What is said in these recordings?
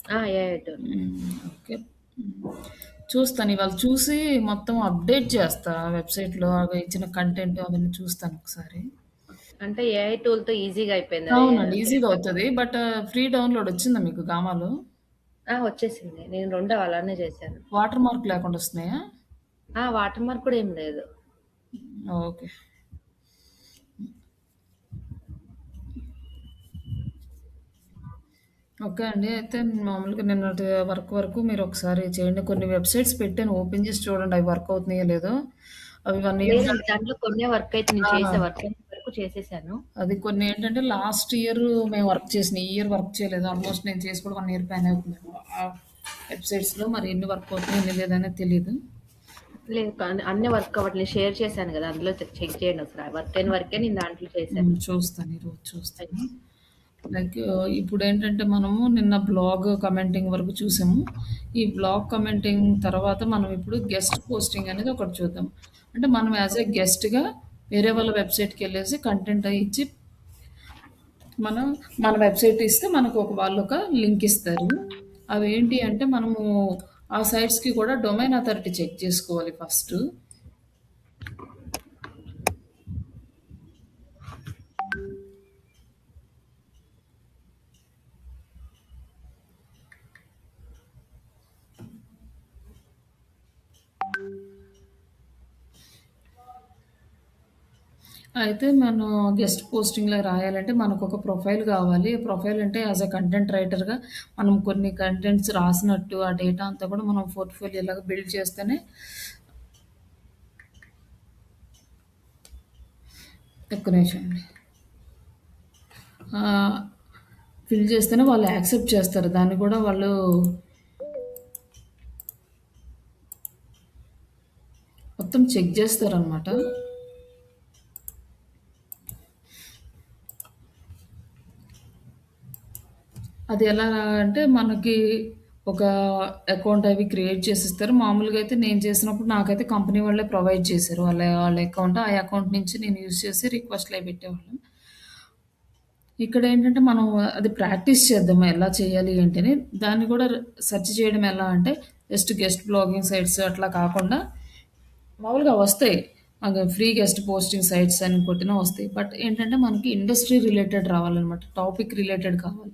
AI tool. Okay. చూస్తాను. ఇవాళ చూసి మొత్తం అప్డేట్ చేస్తా వెబ్‌సైట్‌లో అవి ఇచ్చిన కంటెంట్ అవన్నీ చూస్తాను ఒకసారి. అంటే ఏఐ టూల్‌తో ఈజీగా అయిపోయింది. అది అవునండి. ఈజీగా ఫిల్టర్. అవుతది. బట్ ఫ్రీ డౌన్‌లోడ్ వచ్చిందా మీకు గామాలో? వచ్చేసింది. నేను 2 అలానే చేశాను. వాటర్ మార్క్ లేకుండా వస్తున్నాయా? వాటర్ మార్క్ కూడా ఏం లేదు. ఓకే. ఓకే అండి. అయితే మామూలుగా నిన్నటి వరకు మీరొకసారి చేయండి. కొన్ని వెబ్‌సైట్స్ పెట్టాను. ఓపెన్ చేసి చూడండి అవి వర్క్ అవుతున్నాయో లేదో. అవి 1 ఇయర్ లేదండి. బ్యాక్. దాంట్లో కొన్నే వర్క్ అయితే నేను ఆ! చేసా. వర్క్ అయినంత వరకు చేసేసాను. అది కొన్నేంటంటే లాస్ట్ ఇయర్ మేము వర్క్ చేసినయి. ఈ ఇయర్ వర్క్ చేయలేదు. ఆల్‌మోస్ట్ నేను చేసి కూడా 1 ఇయర్ పైనే అవుతుందేమో. ఆ వెబ్‌సైట్స్‌లో మరి ఎన్ని వర్క్ అవుతున్నాయో ఎన్ని లేదనేది తెలీదు. లేదు కానీ అన్నీ వర్క్ అవ్వట్లేదు. నేను షేర్ చేశాను గదా! అందులో చెక్ చేయండి ఒకసారి. వర్క్ అయిన వర్కే నేను దాంట్లో చేశాను. చూస్తాను. ఈరోజు చూస్తాను. అయితే లైక్ ఇప్పుడేంటంటే మనము నిన్న బ్లాగ్ కమెంటింగ్ వరకు చూసాము. ఈ బ్లాగ్ కమెంటింగ్ తర్వాత మనం ఇప్పుడు గెస్ట్ పోస్టింగ్ అనేది ఒకటి చూద్దాం. అంటే మనం యాస్ ఎ గెస్ట్‌గా వేరే వాళ్ళ వెబ్‌సైట్‌కెళ్ళేసి కంటెంట్ ఇచ్చి మనం మన వెబ్‌సైట్ ఇస్తే మనకు వాళ్ళొక లింక్ ఇస్తారు. అవేంటి అంటే మనము ఆ సైట్స్‌కి కూడా డొమైన్ అథారిటీ చెక్ చేసుకోవాలి ఫస్టు. అయితే మనం గెస్ట్ పోస్టింగ్‌లో రాయాలంటే మనకొక ప్రొఫైల్ గావాలి. ప్రొఫైల్ అంటే యాస్ ఎ కంటెంట్ రైటర్‌గా మనం కొన్ని కంటెంట్స్ రాసినట్టు ఆ డేటా అంతా కూడా మనం పోర్ట్‌ఫోలియోలాగా బిల్డ్ చేస్తేనే ఒక్క నిమిషం అండి. ఆహ్, ఫిల్ చేస్తేనే వాళ్ళు యాక్సెప్ట్ చేస్తారు. దాన్ని కూడా వాళ్ళు మొత్తం చెక్ చేస్తారనమాట. అది ఎలా అంటే మనకి ఒక అకౌంట్ అవి క్రియేట్ చేసిస్తారు. మామూలుగా అయితే నేను చేసినప్పుడు నాకైతే కంపెనీ వాళ్ళే ప్రొవైడ్ చేశారు. వాళ్ళ అకౌంట్. ఆ అకౌంట్ నుంచి నేను యూజ్ చేసి రిక్వెస్ట్‌లవి పెట్టేవాళ్ళం. ఇక్కడేంటంటే మనం అది ప్రాక్టీస్ చేద్దాం ఎలా చేయాలి ఏంటి అని. దాన్ని కూడా సెర్చ్ చేయడం ఎలా అంటే జస్ట్ గెస్ట్ బ్లాగింగ్ సైట్స్ అట్లా కాకుండా మామూలుగా వస్తాయి. ఫ్రీ గెస్ట్ పోస్టింగ్ సైట్స్ అని కొట్టినా వస్తాయి. బట్ ఏంటంటే మనకి ఇండస్ట్రీ రిలేటెడ్ రావాలనమాట. టాపిక్ రిలేటెడ్ కావాలి.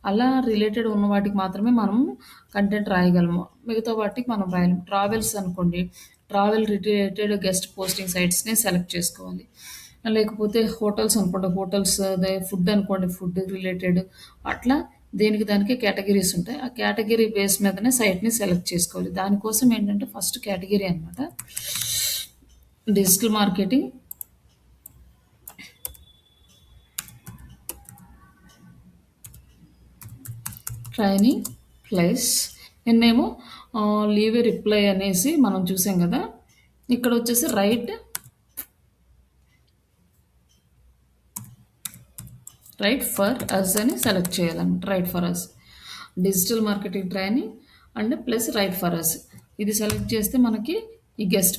అలా రిలేటెడ్ ఉన్న వాటికి మాత్రమే మనం కంటెంట్ రాయగలము. మిగతా వాటికి మనం రాయలేము. ట్రావెల్స్ అనుకోండి. ట్రావెల్ రిలేటెడ్ గెస్ట్ పోస్టింగ్ సైట్స్‌ని సెలెక్ట్ చేసుకోవాలి. లేకపోతే హోటల్స్ అనుకోండి. హోటల్స్ అదే ఫుడ్ అనుకోండి. ఫుడ్ రిలేటెడ్ అట్లా దేనికి దానికి కేటగరీస్ ఉంటాయి. ఆ కేటగరీ బేస్ మీదనే సైట్‌ని సెలెక్ట్ చేసుకోవాలి. దానికోసం ఏంటంటే ఫస్ట్ కేటగరీ అనమాట. డిజిటల్ మార్కెటింగ్, ట్రైనింగ్ ప్లస్ నిన్నేమో లీవ్ ఎ రిప్లై అనేసి మనం చూసాం కదా! ఇక్కడొచ్చేసి రైట్ ఫర్ అస్ అని సెలెక్ట్ చేయాలన్నమాట. Write for us. Digital marketing training and plus write for us. ఇది సెలెక్ట్ చేస్తే మనకి ఈ గెస్ట్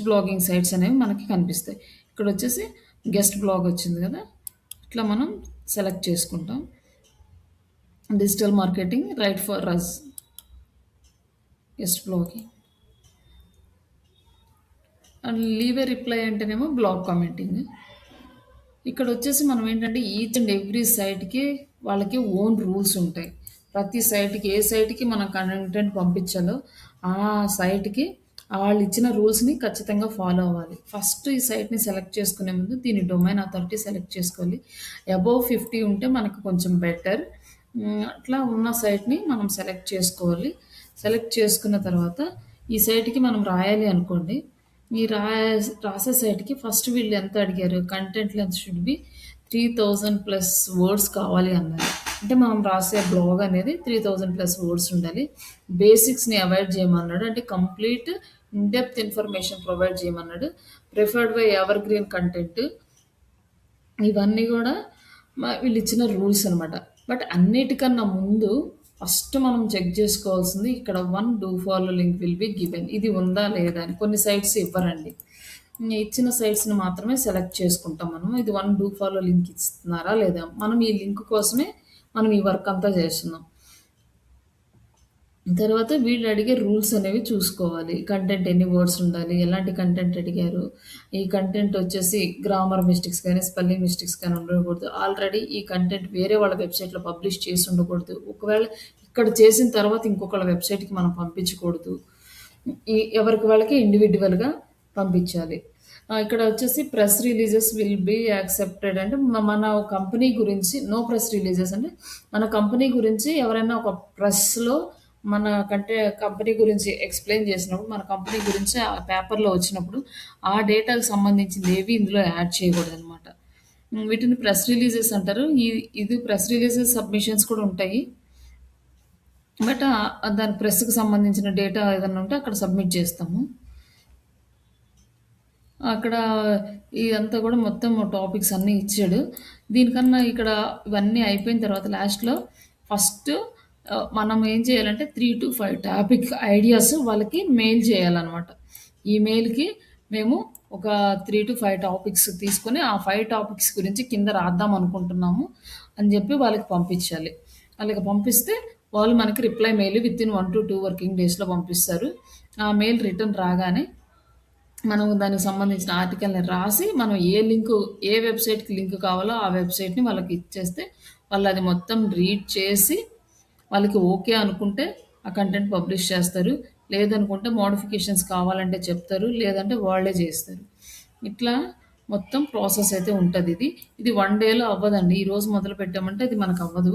బ్లాగింగ్ సైట్స్ అనేవి మనకి కనిపిస్తాయి. ఇక్కడొచ్చేసి గెస్ట్ బ్లాగ్ వచ్చింది కదా! ఇట్లా మనం సెలెక్ట్ చేసుకుంటాం. Digital marketing write for us guest blogging and leave a reply అంటేనేమో బ్లాగ్ కామెంటింగ్. ఇక్కడ వచ్చేసి మనం ఏంటంటే ఈచ్ అండ్ ఎవ్రీ సైట్‌కి వాళ్ళకి ఓన్ రూల్స్ ఉంటాయి. ప్రతి సైట్‌కి ఏ సైట్‌కి మనం కంటెంట్ పంపించాలో ఆ సైట్‌కి వాళ్ళిచ్చిన రూల్స్‌ని ఖచ్చితంగా ఫాలో అవ్వాలి. ఫస్ట్ ఈ సైట్‌ని సెలెక్ట్ చేసుకునే ముందు దీని డొమైన్ అథారిటీ సెలెక్ట్ చేసుకోవాలి. అబోవ్ 50 ఉంటే మనకు కొంచెం బెటర్. అట్లా ఉన్న సైట్‌ని మనం సెలెక్ట్ చేసుకోవాలి. సెలెక్ట్ చేసుకున్న తర్వాత ఈ సైట్‌కి మనం రాయాలి అనుకోండి. ఈ రాసే సైట్‌కి ఫస్ట్ వీళ్ళు ఎంత అడిగారు? Content length should be 3000 plus words కావాలి అన్నారు. అంటే మనం రాసే బ్లాగ్ అనేది 3000 ప్లస్ వర్డ్స్ ఉండాలి. బేసిక్స్‌ని అవాయిడ్ చేయమన్నాడు. అంటే complete in depth information provide చేయమన్నాడు. Preferred by evergreen content. ఇవన్నీ గూడా వీళ్ళిచ్చిన రూల్స్ అనమాట. బట్ అన్నిటికన్నా ముందు ఫస్ట్ మనం చెక్ జేసుకోవాల్సింది ఇక్కడ do follow link will be given. ఇది ఉందా? లేదా? అని. కొన్ని సైట్స్ ఇవ్వరండి. ఇచ్చిన సైట్స్‌ని మాత్రమే సెలెక్ట్ చేసుకుంటాం మనం. ఇది డూ ఫాలో లింక్ ఇస్తున్నారా? లేదా? మనం ఈ లింక్ కోసమే మనం ఈ వర్క్ అంతా చేస్తున్నాం. తర్వాత వీళ్ళు అడిగే రూల్స్ అనేవి చూసుకోవాలి. కంటెంట్ ఎన్ని వర్డ్స్ ఉండాలి? ఎలాంటి కంటెంట్ అడిగారు? ఈ కంటెంట్ వచ్చేసి గ్రామర్ మిస్టేక్స్ కానీ, స్పెల్లింగ్ మిస్టేక్స్ కానీ ఉండకూడదు. ఆల్రెడీ ఈ కంటెంట్ వేరే వాళ్ళ వెబ్‌సైట్‌లో పబ్లిష్ చేసి ఉండకూడదు. ఒకవేళ ఇక్కడ చేసిన తర్వాత ఇంకొకళ్ళ వెబ్‌సైట్‌కి మనం పంపించకూడదు. ఎవరికి వాళ్ళకి ఇండివిడ్యువల్‌గా పంపించాలి. ఇక్కడ వచ్చేసి press releases will be accepted అంటే మన కంపెనీ గురించి నో ప్రెస్ రిలీజెస్ అంటే మన కంపెనీ గురించి ఎవరైనా ఒక ప్రెస్‌లో మన కంపెనీ గురించి ఎక్స్‌ప్లెయిన్ చేసినప్పుడు, మన కంపెనీ గురించి ఆ పేపర్‌లో వచ్చినప్పుడు, ఆ డేటాకు సంబంధించింది ఏవి ఇందులో యాడ్ చేయకూడదనమాట. వీటిని ప్రెస్ రిలీజెస్ అంటారు. ఇది ప్రెస్ రిలీజెస్ సబ్మిషన్స్ కూడా ఉంటాయి. బట్ దాని ప్రెస్‌కి సంబంధించిన డేటా ఏదన్నా ఉంటే అక్కడ సబ్మిట్ చేస్తాము. అక్కడ ఇదంతా కూడా మొత్తం టాపిక్స్ అన్నీ ఇచ్చాడు. దీనికన్నా ఇక్కడ ఇవన్నీ అయిపోయిన తర్వాత లాస్ట్‌లో ఫస్ట్ మనం ఏం చేయాలంటే 3-5 టాపిక్ ఐడియాస్ వాళ్ళకి మెయిల్ చేయాలనమాట. ఈ మెయిల్‌కి మేము ఒక 3-5 టాపిక్స్ తీసుకొని, ఆ 5 టాపిక్స్ గురించి కింద రాద్దాం అనుకుంటున్నాము అని చెప్పి వాళ్ళకి పంపించాలి. వాళ్ళకి పంపిస్తే వాళ్ళు మనకి రిప్లై మెయిల్ వితిన్ 1-2 వర్కింగ్ డేస్‌లో పంపిస్తారు. ఆ మెయిల్ రిటర్న్ రాగానే మనం దానికి సంబంధించిన ఆర్టికల్‌ని రాసి, మనం ఏ వెబ్‌సైట్‌కి లింక్ కావాలో ఆ వెబ్‌సైట్‌ని వాళ్ళకి ఇచ్చేస్తే, వాళ్ళది మొత్తం రీడ్ చేసి, వాళ్ళకి ఓకే అనుకుంటే ఆ కంటెంట్ పబ్లిష్ చేస్తారు. లేదనుకుంటే మోడిఫికేషన్స్ కావాలంటే చెప్తారు. లేదంటే వాళ్ళే చేస్తారు. ఇట్లా మొత్తం ప్రాసెస్ అయితే ఉంటదిది. ఇది 1 డేలో అవ్వదండి. ఈరోజు మొదలుపెట్టామంటే అది మనకవ్వదు.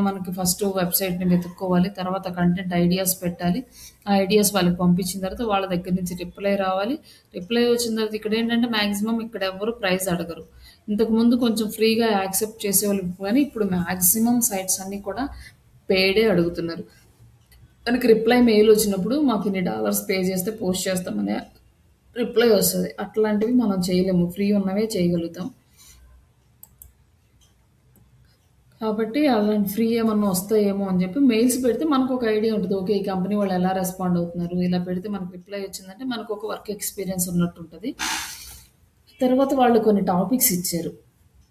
మనకి ఫస్ట్ వెబ్‌సైట్‌ని వెతుక్కోవాలి. తర్వాత కంటెంట్ ఐడియాస్ పెట్టాలి. ఆ ఐడియాస్ వాళ్ళకి పంపించిన తర్వాత వాళ్ళ దగ్గర నుంచి రిప్లై రావాలి. రిప్లై వచ్చిన తర్వాత ఇక్కడేంటంటే మాక్సిమం ఇక్కడ ఎవ్వరు ప్రైస్ అడగరు. ఇంతకుముందు కొంచెం ఫ్రీగా యాక్సెప్ట్ చేసేవాళ్ళు కానీ ఇప్పుడు మాక్సిమం సైట్స్ అన్నీ కూడా పెయిడే అడుగుతున్నారు. మనకి రిప్లై మెయిల్ వచ్చినప్పుడు మాకు ఇన్ని డాలర్స్ పే చేస్తే పోస్ట్ చేస్తామనే రిప్లై వస్తది. అట్లాంటివి మనం చేయలేము. ఫ్రీ ఉన్నవే చేయగలుగుతాం. కాబట్టి అలాంటి ఫ్రీ ఏమన్నా వస్తాయేమో అని చెప్పి మెయిల్స్ పెడితే మనకొక ఐడియా ఉంటది. ఓకే. ఈ కంపెనీ వాళ్ళు ఎలా రెస్పాండ్ అవుతున్నారు. ఇలా పెడితే మనకు రిప్లై వచ్చిందంటే మనకొక వర్క్ ఎక్స్‌పీరియన్స్ ఉన్నట్టుంటది. తర్వాత వాళ్ళు కొన్ని టాపిక్స్ ఇచ్చారు.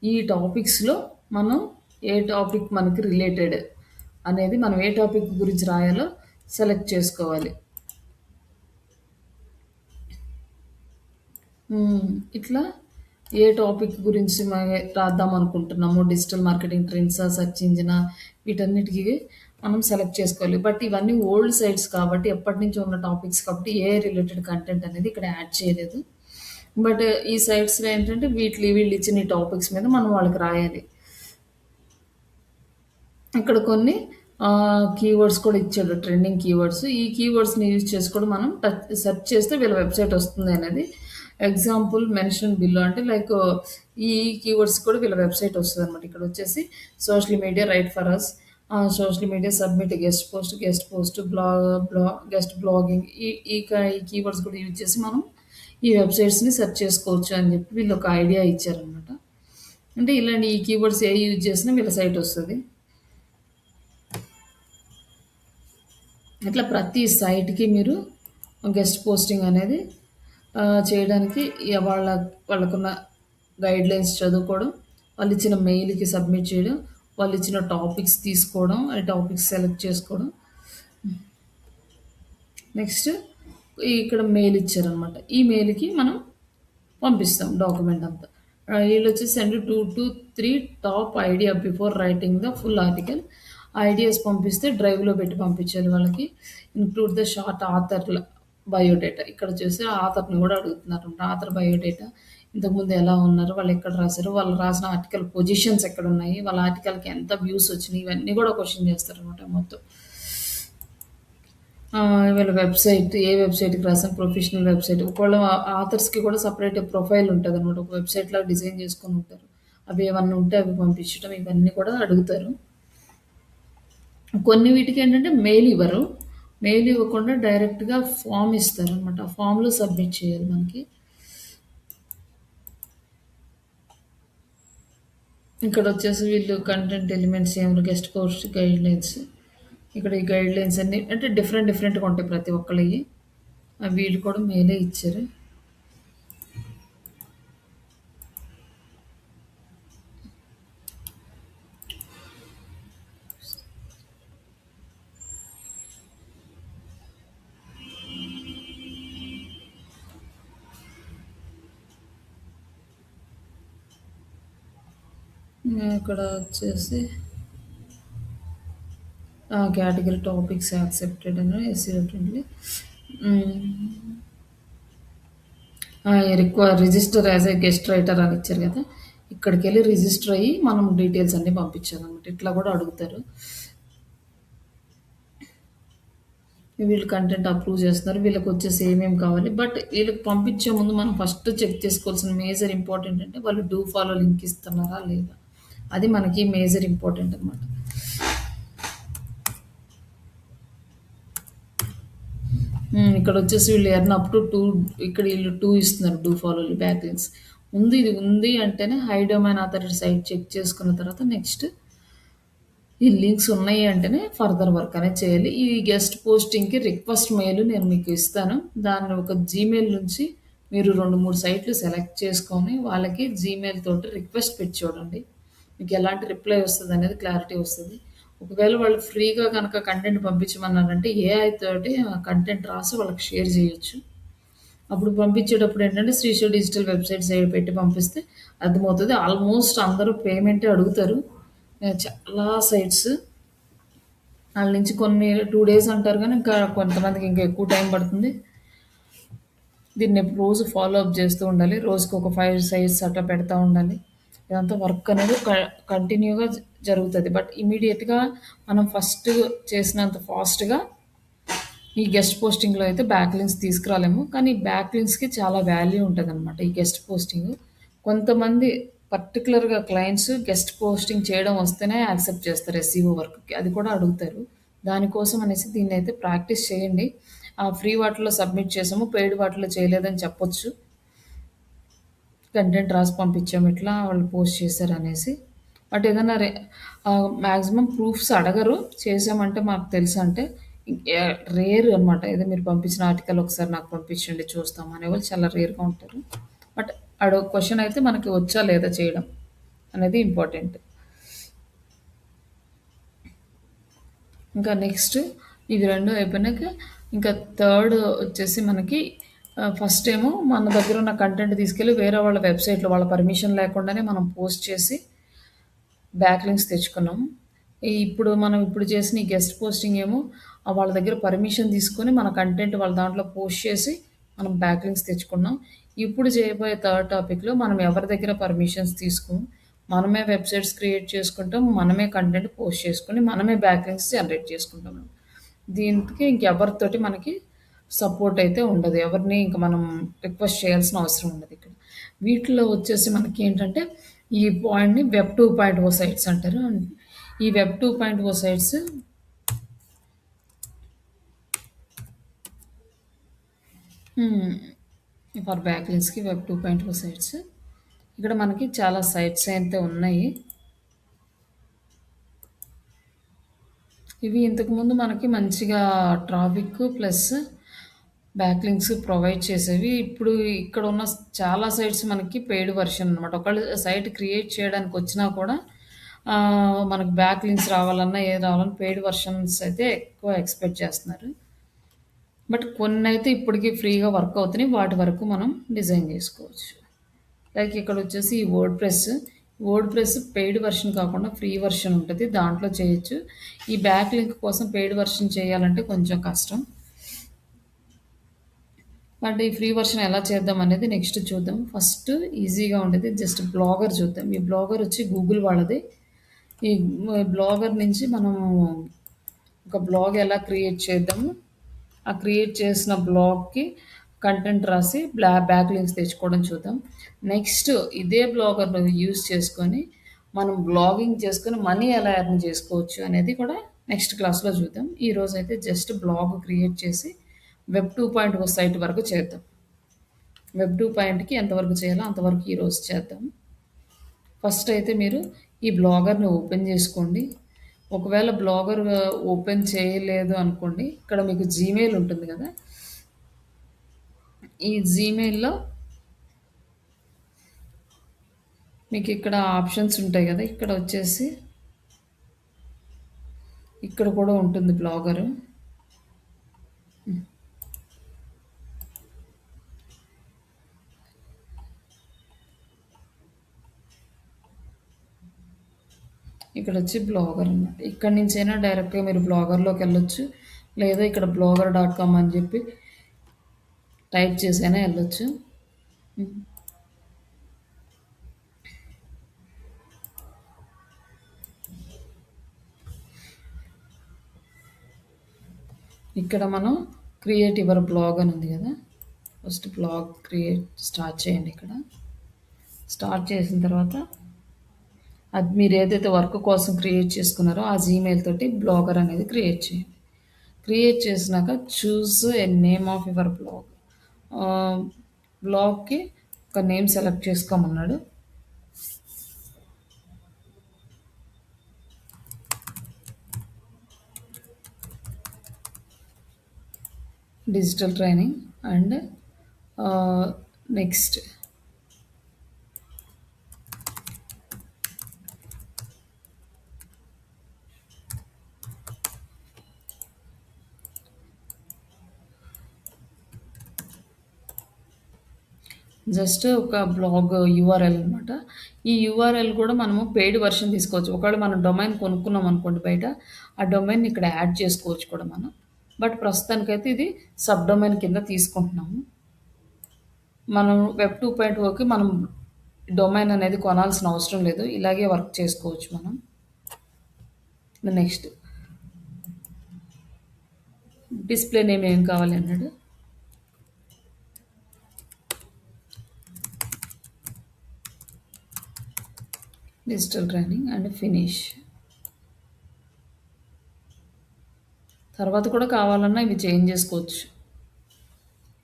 ఈ టాపిక్స్‌లో మనం ఏ టాపిక్ మనకి రిలేటెడ్ అనేది మనం ఏ టాపిక్ గురించి రాయాలో సెలెక్ట్ చేసుకోవాలి. ఇట్లా ఏ టాపిక్ గురించి రాద్దాం అనుకుంటున్నామో డిజిటల్ మార్కెటింగ్ ట్రెండ్సా, సెర్చ్ ఇంజినా వీటన్నిటికి మనం సెలెక్ట్ చేసుకోవాలి. బట్ ఇవన్నీ ఓల్డ్ సైట్స్ కాబట్టి ఎప్పటినుంచో ఉన్న టాపిక్స్ కాబట్టి ఏ రిలేటెడ్ కంటెంట్ అనేది ఇక్కడ యాడ్ చేయలేదు. బట్ ఈ సైట్స్‌లో ఏంటంటే వీళ్ళు ఇచ్చిన ఈ టాపిక్స్ మీద మనం వాళ్ళకి రాయాలి. ఇక్కడ కొన్ని కీవర్డ్స్ కూడా ఇచ్చాడు. Trending keywords. ఈ కీవర్డ్స్‌ని యూజ్ చేసి కూడా మనం సెర్చ్ చేస్తే వీళ్ళ వెబ్‌సైట్ వస్తుంది అనేది ఎగ్జాంపుల్ మెన్షన్ బిలో అంటే లైక్ ఈ కీవర్డ్స్ కూడా వీళ్ళ వెబ్‌సైట్ వస్తదనమాట. ఇక్కడ వచ్చేసి social media write for us, social media submit guest post, guest blogging ఈ కీవర్డ్స్ కూడా యూజ్ చేసి మనం ఈ వెబ్‌సైట్స్‌ని సెర్చ్ చేసుకోవచ్చు అని చెప్పి వీళ్ళు ఒక ఐడియా ఇచ్చారనమాట. అంటే ఇలాంటి ఈ కీవర్డ్స్ ఏ యూజ్ చేసినా వీళ్ళ సైట్ వస్తది. ఇట్లా ప్రతి సైట్‌కి మీరు గెస్ట్ పోస్టింగ్ అనేది చేయడానికి వాళ్ళకున్న గైడ్‌లైన్స్ చదువుకోవడం, వాళ్ళిచ్చిన మెయిల్‌కి సబ్మిట్ చేయడం, వాళ్ళిచ్చిన టాపిక్స్ తీసుకోవడం, ఆ టాపిక్స్ సెలెక్ట్ చేసుకోవడం. నెక్స్ట్ ఇక్కడ మెయిల్ ఇచ్చారనమాట. ఈ మెయిల్‌కి మనం పంపిస్తాం డాక్యుమెంట్ అంతా. వీళ్ళొచ్చేసి send 2-3 top idea before writing the full article. Ideas పంపిస్తే డ్రైవ్‌లో పెట్టి పంపించాలి వాళ్ళకి. ఇంక్లూడ్ ద షార్ట్ ఆథర్‌ల బయోడేటా. ఇక్కడ వచ్చేసి ఆథర్‌ని కూడా అడుగుతున్నారనమాట. ఆథర్ బయోడేటా ఇంతకుముందు ఎలా ఉన్నారు, వాళ్ళు ఎక్కడ రాసారు, వాళ్ళు రాసిన ఆర్టికల్ పొజిషన్స్ ఎక్కడున్నాయి, వాళ్ళ ఆర్టికల్‌కి ఎంత వ్యూస్ వచ్చినాయి, ఇవన్నీ కూడా క్వెషన్ చేస్తారనమాట మొత్తం. వీళ్ళ వెబ్‌సైట్ ఏ వెబ్‌సైట్‌కి రాసాను ప్రొఫెషనల్ వెబ్‌సైట్. ఒకవేళ ఆథర్స్‌కి కూడా సెపరేట్ ప్రొఫైల్ ఉంటదనమాట. ఒక వెబ్‌సైట్‌లాగా డిజైన్ చేసుకొని ఉంటారు. అవి ఏమన్నా ఉంటే అవి పంపించడం ఇవన్నీ కూడా అడుగుతారు. కొన్ని వీటికేంటంటే మెయిల్ ఇవ్వరు. మెయిల్ ఇవ్వకుండా డైరెక్ట్‌గా ఫార్మ్ ఇస్తారనమాట. ఆ ఫార్మ్‌లో సబ్మిట్ చేయాలి మనకి. ఇక్కడొచ్చేసి వీళ్ళు content elements guest post guidelines. ఇక్కడ ఈ గైడ్‌లైన్స్ అన్నీ అంటే డిఫరెంట్‌గా ఉంటాయి ప్రతి ఒక్కళ్ళయి. వీళ్ళు కూడా మెయిలే ఇచ్చారు. ఇక్కడ వచ్చేసి కేటగిరీ టాపిక్స్ యాక్సెప్టెడ్ అని SC friendly. Register as a guest writer అని ఇచ్చారు కదా, ఇక్కడికి వెళ్ళి రిజిస్టర్ అయ్యి మనం డీటెయిల్స్ అన్నీ పంపించాలన్నమాట. ఇట్లా కూడా అడుగుతారు. వీళ్ళు కంటెంట్ అప్రూవ్ చేస్తున్నారు, వీళ్ళకి వచ్చేసి ఏమేమి కావాలి. బట్ వీళ్ళకి పంపించే ముందు మనం ఫస్ట్ చెక్ చేసుకోవాల్సిన మేజర్ ఇంపార్టెంట్ అంటే వాళ్ళు డూ ఫాలో లింక్ ఇస్తున్నారా లేదా, అది మనకి మేజర్ ఇంపార్టెంట్ అనమాట. ఇక్కడ వచ్చేసి వీళ్ళు ఎర్న్ అప్ టు 2, ఇక్కడ వీళ్ళు 2 ఇస్తున్నారు డూ ఫాలో బ్యాక్ లింక్స్. ముందు ఇది ఉంది అంటేనే high domain authority site check చేసుకున్న తర్వాత నెక్స్ట్ ఈ లింక్స్ ఉన్నాయి అంటేనే ఫర్దర్ వర్క్ అనేది చేయాలి. ఈ గెస్ట్ పోస్టింగ్‌కి రిక్వెస్ట్ మెయిల్ నేను మీకు ఇస్తాను. దాన్ని ఒక జీమెయిల్ నుంచి మీరు 2, 3 సైట్లు సెలెక్ట్ చేసుకొని వాళ్ళకి జీమెయిల్ తోటి రిక్వెస్ట్ పెట్టి చూడండి. మీకు ఎలాంటి రిప్లై వస్తదనేది క్లారిటీ వస్తది. ఒకవేళ వాళ్ళు ఫ్రీగా గనక కంటెంట్ పంపించమన్నారంటే ఏఐ తోటి ఆ కంటెంట్ రాసి వాళ్ళకి షేర్ చేయొచ్చు. అప్పుడు పంపించేటప్పుడు ఏంటంటే శ్రీశైల్ డిజిటల్ వెబ్‌సైట్ సైడ్ పెట్టి పంపిస్తే అర్థమవుతది. ఆల్మోస్ట్ అందరూ పేమెంటే అడుగుతారు. చాలా సైట్స్ ఆళ్ళ నుంచి కొన్ని 2 డేస్ అంటారు గానీ, ఇంకా కొంతమందికి ఇంకా ఎక్కువ టైం పడుతుంది. దీన్ని రోజు ఫాలో అప్ చేస్తూ ఉండాలి. రోజుకి ఒక 5 సైట్స్ అట్లా పెడతా ఉండాలి. ఇదంతా వర్క్ అనేది కంటిన్యూగా జరుగుతది. బట్ ఇమ్మీడియేట్‌గా మనం ఫస్ట్ చేసినంత ఫాస్ట్‌గా ఈ గెస్ట్ పోస్టింగ్‌లో అయితే బ్యాక్ లింక్స్ తీసుకురాలేము. కానీ బ్యాక్ లింక్స్‌కి చాలా వాల్యూ ఉంటదనమాట ఈ గెస్ట్ పోస్టింగ్. కొంతమంది పర్టిక్యులర్‌గా క్లయింట్స్ గెస్ట్ పోస్టింగ్ చేయడం వస్తేనే యాక్సెప్ట్ చేస్తారు ఎస్‌ఈఓ వర్క్‌కి. అది కూడా అడుగుతారు. దానికోసం అనేసి దీన్నైతే ప్రాక్టీస్ చేయండి. ఫ్రీ వాటిలో సబ్మిట్ చేసాము, పెయిడ్ వాటిలో చేయలేదని చెప్పొచ్చు. కంటెంట్ రాసి పంపించాము ఇట్లా వాళ్ళు పోస్ట్ చేశారనేసి. బట్ ఏదైనా మాక్సిమం ప్రూఫ్స్ అడగరు. చేసామంటే మాకు తెలుసంటే రేర్ అనమాట. ఏదో మీరు పంపించిన ఆర్టికల్ ఒకసారి నాకు పంపించండి చూస్తాం అనేవాళ్ళు చాలా రేర్‌గా ఉంటారు. బట్ క్వెషన్ అయితే మనకి వచ్చా లేదా చేయడం అనేది ఇంపార్టెంట్. ఇంకా నెక్స్ట్ ఇవి 2 అయిపోయినాక ఇంకా థర్డ్ వచ్చేసి మనకి ఫస్ట్ ఏమో మన దగ్గర ఉన్న కంటెంట్ తీసుకెళ్ళి వేరే వాళ్ళ వెబ్‌సైట్‌లో వాళ్ళ పర్మిషన్ లేకుండానే మనం పోస్ట్ చేసి బ్యాక్ లింక్స్ తెచ్చుకున్నాం. ఇప్పుడు మనం ఇప్పుడు చేసిన ఈ గెస్ట్ పోస్టింగ్ ఏమో వాళ్ళ దగ్గర పర్మిషన్ తీసుకొని మన కంటెంట్ వాళ్ళ దాంట్లో పోస్ట్ చేసి మనం బ్యాక్ లింక్స్ తెచ్చుకున్నాం. ఇప్పుడు చేయబోయే థర్డ్ టాపిక్‌లో మనం ఎవరి దగ్గర పర్మిషన్స్ తీసుకోము. మనమే వెబ్‌సైట్స్ క్రియేట్ చేసుకుంటాం. మనమే కంటెంట్ పోస్ట్ చేసుకొని, మనమే బ్యాక్ లింక్స్ జనరేట్ చేసుకుంటాం. దీనికి ఇంకెవరితోటి మనకి సపోర్ట్ అయితే ఉండదు. ఎవరిని ఇంక మనం రిక్వెస్ట్ చేయాల్సిన అవసరం ఉండదు ఇక్కడ. వీటిలో వచ్చేసి మనకి ఏంటంటే ఈ పాయింట్‌ని వెబ్ 2.0 సైట్స్ అంటారు. ఈ వెబ్ 2.0 సైట్స్ ఫర్ బ్యాక్ లింక్స్‌కి వెబ్ 2.0 సైట్స్. ఇక్కడ మనకి చాలా సైట్స్ అయితే ఉన్నాయి. ఇవి ఇంతకుముందు మనకి మంచిగా traffic plus back links provide చేసేవి. ఇప్పుడు ఇక్కడ ఉన్న చాలా సైట్స్ మనకి పెయిడ్ వర్షన్ అనమాట. ఒకళ్ళు సైట్ క్రియేట్ చేయడానికి వచ్చినా కూడా మనకు బ్యాక్ లింక్స్ రావాలన్నా, ఏది రావాలన్నా పెయిడ్ వర్షన్స్ అయితే ఎక్కువ ఎక్స్‌పెక్ట్ చేస్తున్నారు. బట్ కొన్నైతే ఇప్పటికి ఫ్రీగా వర్క్ అవుతున్నాయి. వాటి వరకు మనం డిజైన్ చేసుకోవచ్చు. లైక్ ఇక్కడ వచ్చేసి ఈ వర్డ్ ప్రెస్ పెయిడ్ వర్షన్ కాకుండా ఫ్రీ వర్షన్ ఉంటుంది, దాంట్లో చేయొచ్చు. ఈ బ్యాక్ లింక్ కోసం పెయిడ్ వర్షన్ చేయాలంటే కొంచెం కష్టం. బట్ ఈ ఫ్రీ వర్షన్ ఎలా చేద్దాం అనేది నెక్స్ట్ చూద్దాం. ఫస్ట్ ఈజీగా ఉండేది జస్ట్ బ్లాగర్ చూద్దాం. ఈ బ్లాగర్ వచ్చి గూగుల్ వాళ్ళది. ఈ బ్లాగర్ నుంచి మనం ఒక బ్లాగ్ ఎలా క్రియేట్ చేద్దాము, ఆ క్రియేట్ చేసిన బ్లాగ్‌కి కంటెంట్ రాసి బ్యాక్ లింక్స్ తెచ్చుకోవడం చూద్దాం. నెక్స్ట్ ఇదే బ్లాగర్‌ను యూజ్ చేసుకొని మనం బ్లాగింగ్ చేసుకొని మనీ ఎలా ఎర్న్ చేసుకోవచ్చు అనేది కూడా నెక్స్ట్ క్లాస్‌లో చూద్దాం. ఈరోజైతే జస్ట్ బ్లాగ్ క్రియేట్ చేసి వెబ్ 2.0 సైట్ వరకు చేద్దాం. వెబ్ 2.0కి ఎంతవరకు చేయాలో అంతవరకు ఈరోజు చేద్దాం. ఫస్ట్ అయితే మీరు ఈ బ్లాగర్‌ని ఓపెన్ చేసుకోండి. ఒకవేళ బ్లాగర్ ఓపెన్ చేయలేదు అనుకోండి, ఇక్కడ మీకు జీమెయిల్ ఉంటుంది కదా, ఈ జీమెయిల్‌లో మీకు ఇక్కడ ఆప్షన్స్ ఉంటాయి కదా, ఇక్కడ వచ్చేసి ఇక్కడ కూడా ఉంటుంది బ్లాగరు. ఇక్కడ వచ్చి బ్లాగర్ అనమాట. ఇక్కడి నుంచైనా డైరెక్ట్గా మీరు బ్లాగర్లోకి వెళ్ళొచ్చు, లేదా ఇక్కడ blogger.com అని చెప్పి టైప్ చేసైనా వెళ్ళొచ్చు. ఇక్కడ మనం క్రియేట్ యువర్ బ్లాగ్ అని ఉంది కదా, ఫస్ట్ బ్లాగ్ స్టార్ట్ చేయండి. ఇక్కడ స్టార్ట్ చేసిన తర్వాత అది మీరు ఏదైతే వర్క్ కోసం క్రియేట్ చేసుకున్నారో ఆ జీమెయిల్ తోటి బ్లాగర్ అనేది క్రియేట్ చేయండి. క్రియేట్ చేసినాక choose a name of your blog. బ్లాగ్కి ఒక నేమ్ సెలెక్ట్ చేసుకోమన్నాడు. Digital training and next just ఒక బ్లాగ్ యూఆర్ఎల్ అనమాట. ఈ యూఆర్ఎల్ కూడా మనము పెయిడ్ వర్షన్ తీసుకోవచ్చు. ఒకవేళ మనం డొమైన్ కొనుక్కున్నాం అనుకోండి బయట, ఆ డొమైన్ ఇక్కడ యాడ్ చేసుకోవచ్చు కూడా మనం. బట్ ప్రస్తుతానికైతే ఇది సబ్ డొమైన్ కింద తీసుకుంటున్నాము. మనం వెబ్ 2.0కి మనం డొమైన్ అనేది కొనాల్సిన అవసరం లేదు, ఇలాగే వర్క్ చేసుకోవచ్చు మనం. నెక్స్ట్ డిస్ప్లే నేమ్ ఏం కావాలి అన్నాడు. Digital training and finish. తర్వాత కూడా కావాలన్నా ఇవి చేంజ్ చేసుకోవచ్చు.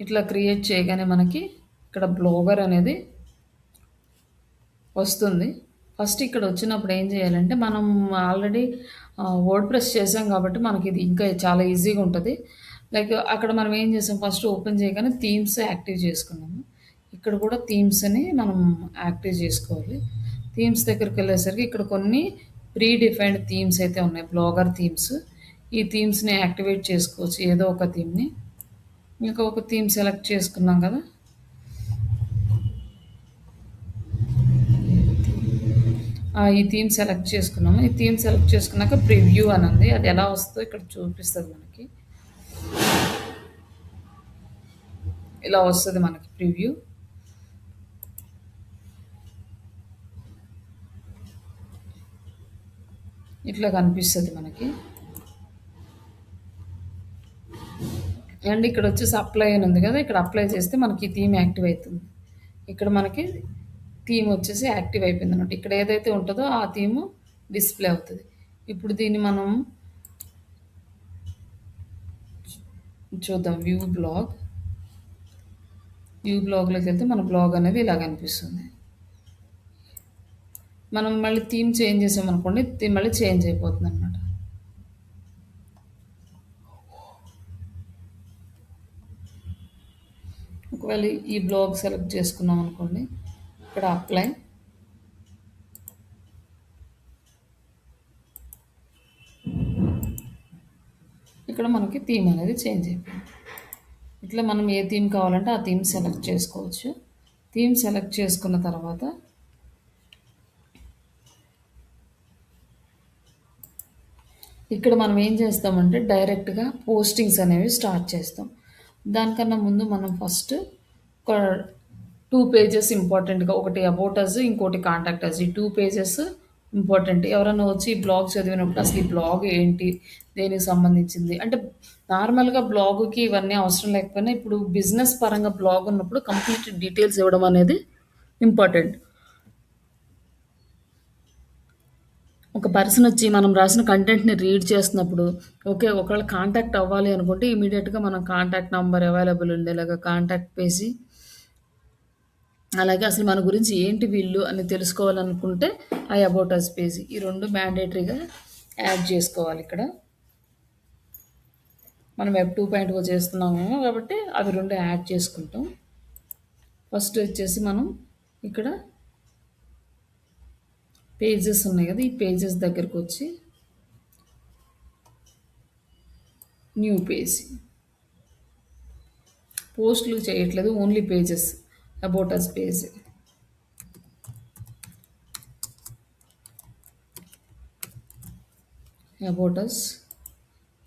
ఇట్లా క్రియేట్ చేయగానే మనకి ఇక్కడ బ్లాగర్ అనేది వస్తుంది. ఫస్ట్ ఇక్కడ వచ్చినప్పుడు ఏం చేయాలంటే, మనం ఆల్రెడీ వర్డ్ ప్రెస్ చేసాం కాబట్టి మనకి ఇది ఇంకా చాలా ఈజీగా ఉంటుంది. లైక్ అక్కడ మనం ఏం చేసాం, ఫస్ట్ ఓపెన్ చేయగానే థీమ్స్ యాక్టివ్ చేసుకున్నాము. ఇక్కడ కూడా థీమ్స్ని మనం యాక్టివ్ చేసుకోవాలి. థీమ్స్ దగ్గరికి వెళ్ళేసరికి ఇక్కడ కొన్ని ప్రీ డిఫైన్డ్ థీమ్స్ అయితే ఉన్నాయి, బ్లాగర్ థీమ్స్. ఈ థీమ్స్ని యాక్టివేట్ చేసుకోవచ్చు, ఏదో ఒక థీమ్ని. ఇంకా ఒక థీమ్ సెలెక్ట్ చేసుకున్నాం కదా, ఈ థీమ్ సెలెక్ట్ చేసుకున్నాము. ఈ థీమ్ సెలెక్ట్ చేసుకున్నాక ప్రివ్యూ అని ఉంది, అది ఎలా వస్తుందో ఇక్కడ చూపిస్తుంది మనకి. ఇలా వస్తుంది మనకి ప్రివ్యూ. ఇట్లా కనిపిస్తుంది మనకి. అండ్ ఇక్కడ వచ్చేసి అప్లై అని ఉంది కదా, ఇక్కడ అప్లై చేస్తే మనకి థీమ్ యాక్టివ్ అవుతుంది. ఇక్కడ మనకి థీమ్ వచ్చేసి యాక్టివ్ అయిపోయింది అనమాట. ఇక్కడ ఏదైతే ఉంటుందో ఆ థీము డిస్ప్లే అవుతుంది. ఇప్పుడు దీన్ని మనం చూద్దాం. వ్యూ బ్లాగ్లోకి వెళ్తే మన బ్లాగ్ అనేది ఇలా కనిపిస్తుంది. మనం మళ్ళీ థీమ్ చేంజ్ చేసామనుకోండి, థీమ్ మళ్ళీ చేంజ్ అయిపోతుంది అనమాట. ఒకవేళ ఈ బ్లాగ్ సెలెక్ట్ చేసుకున్నాం అనుకోండి, ఇక్కడ అప్లై, ఇక్కడ మనకి థీమ్ అనేది చేంజ్ అయిపోయింది. ఇట్లా మనం ఏ థీమ్ కావాలంటే ఆ థీమ్ సెలెక్ట్ చేసుకోవచ్చు. థీమ్ సెలెక్ట్ చేసుకున్న తర్వాత ఇక్కడ మనం ఏం చేస్తామంటే డైరెక్ట్గా పోస్టింగ్స్ అనేవి స్టార్ట్ చేస్తాం. దానికన్నా ముందు మనం ఫస్ట్ ఒక 2 పేజెస్ ఇంపార్టెంట్గా, ఒకటి అబౌట్ అస్, ఇంకోటి కాంటాక్ట్ అస్. ఈ 2 పేజెస్ ఇంపార్టెంట్. ఎవరైనా వచ్చి ఈ బ్లాగ్ చదివినప్పుడు అసలు ఈ బ్లాగ్ ఏంటి, దేనికి సంబంధించింది అంటే, నార్మల్గా బ్లాగుకి ఇవన్నీ అవసరం లేకపోయినా ఇప్పుడు బిజినెస్ పరంగా బ్లాగ్ ఉన్నప్పుడు కంప్లీట్ డీటెయిల్స్ ఇవ్వడం అనేది ఇంపార్టెంట్. ఒక పర్సన్ వచ్చి మనం రాసిన కంటెంట్ని రీడ్ చేస్తున్నప్పుడు, ఓకే, ఒకవేళ కాంటాక్ట్ అవ్వాలి అనుకుంటే ఇమీడియట్గా మనం కాంటాక్ట్ నెంబర్ అవైలబుల్ ఉండేలాగా కాంటాక్ట్ పేజీ, అలాగే అసలు మన గురించి ఏంటి వీళ్ళు అని తెలుసుకోవాలనుకుంటే ఆ అబౌట్ అస్ పేజీ, ఈ 2 మ్యాండేటరీగా యాడ్ చేసుకోవాలి. ఇక్కడ మనం వెబ్ 2.0 చేస్తున్నాము కాబట్టి అవి 2 యాడ్ చేసుకుంటాం. ఫస్ట్ వచ్చేసి మనం ఇక్కడ పేజెస్ ఉన్నాయి కదా, ఈ పేజెస్ దగ్గరకు వచ్చి న్యూ పేజ్. పోస్టులు చేయట్లేదు, only pages, about us page. About us.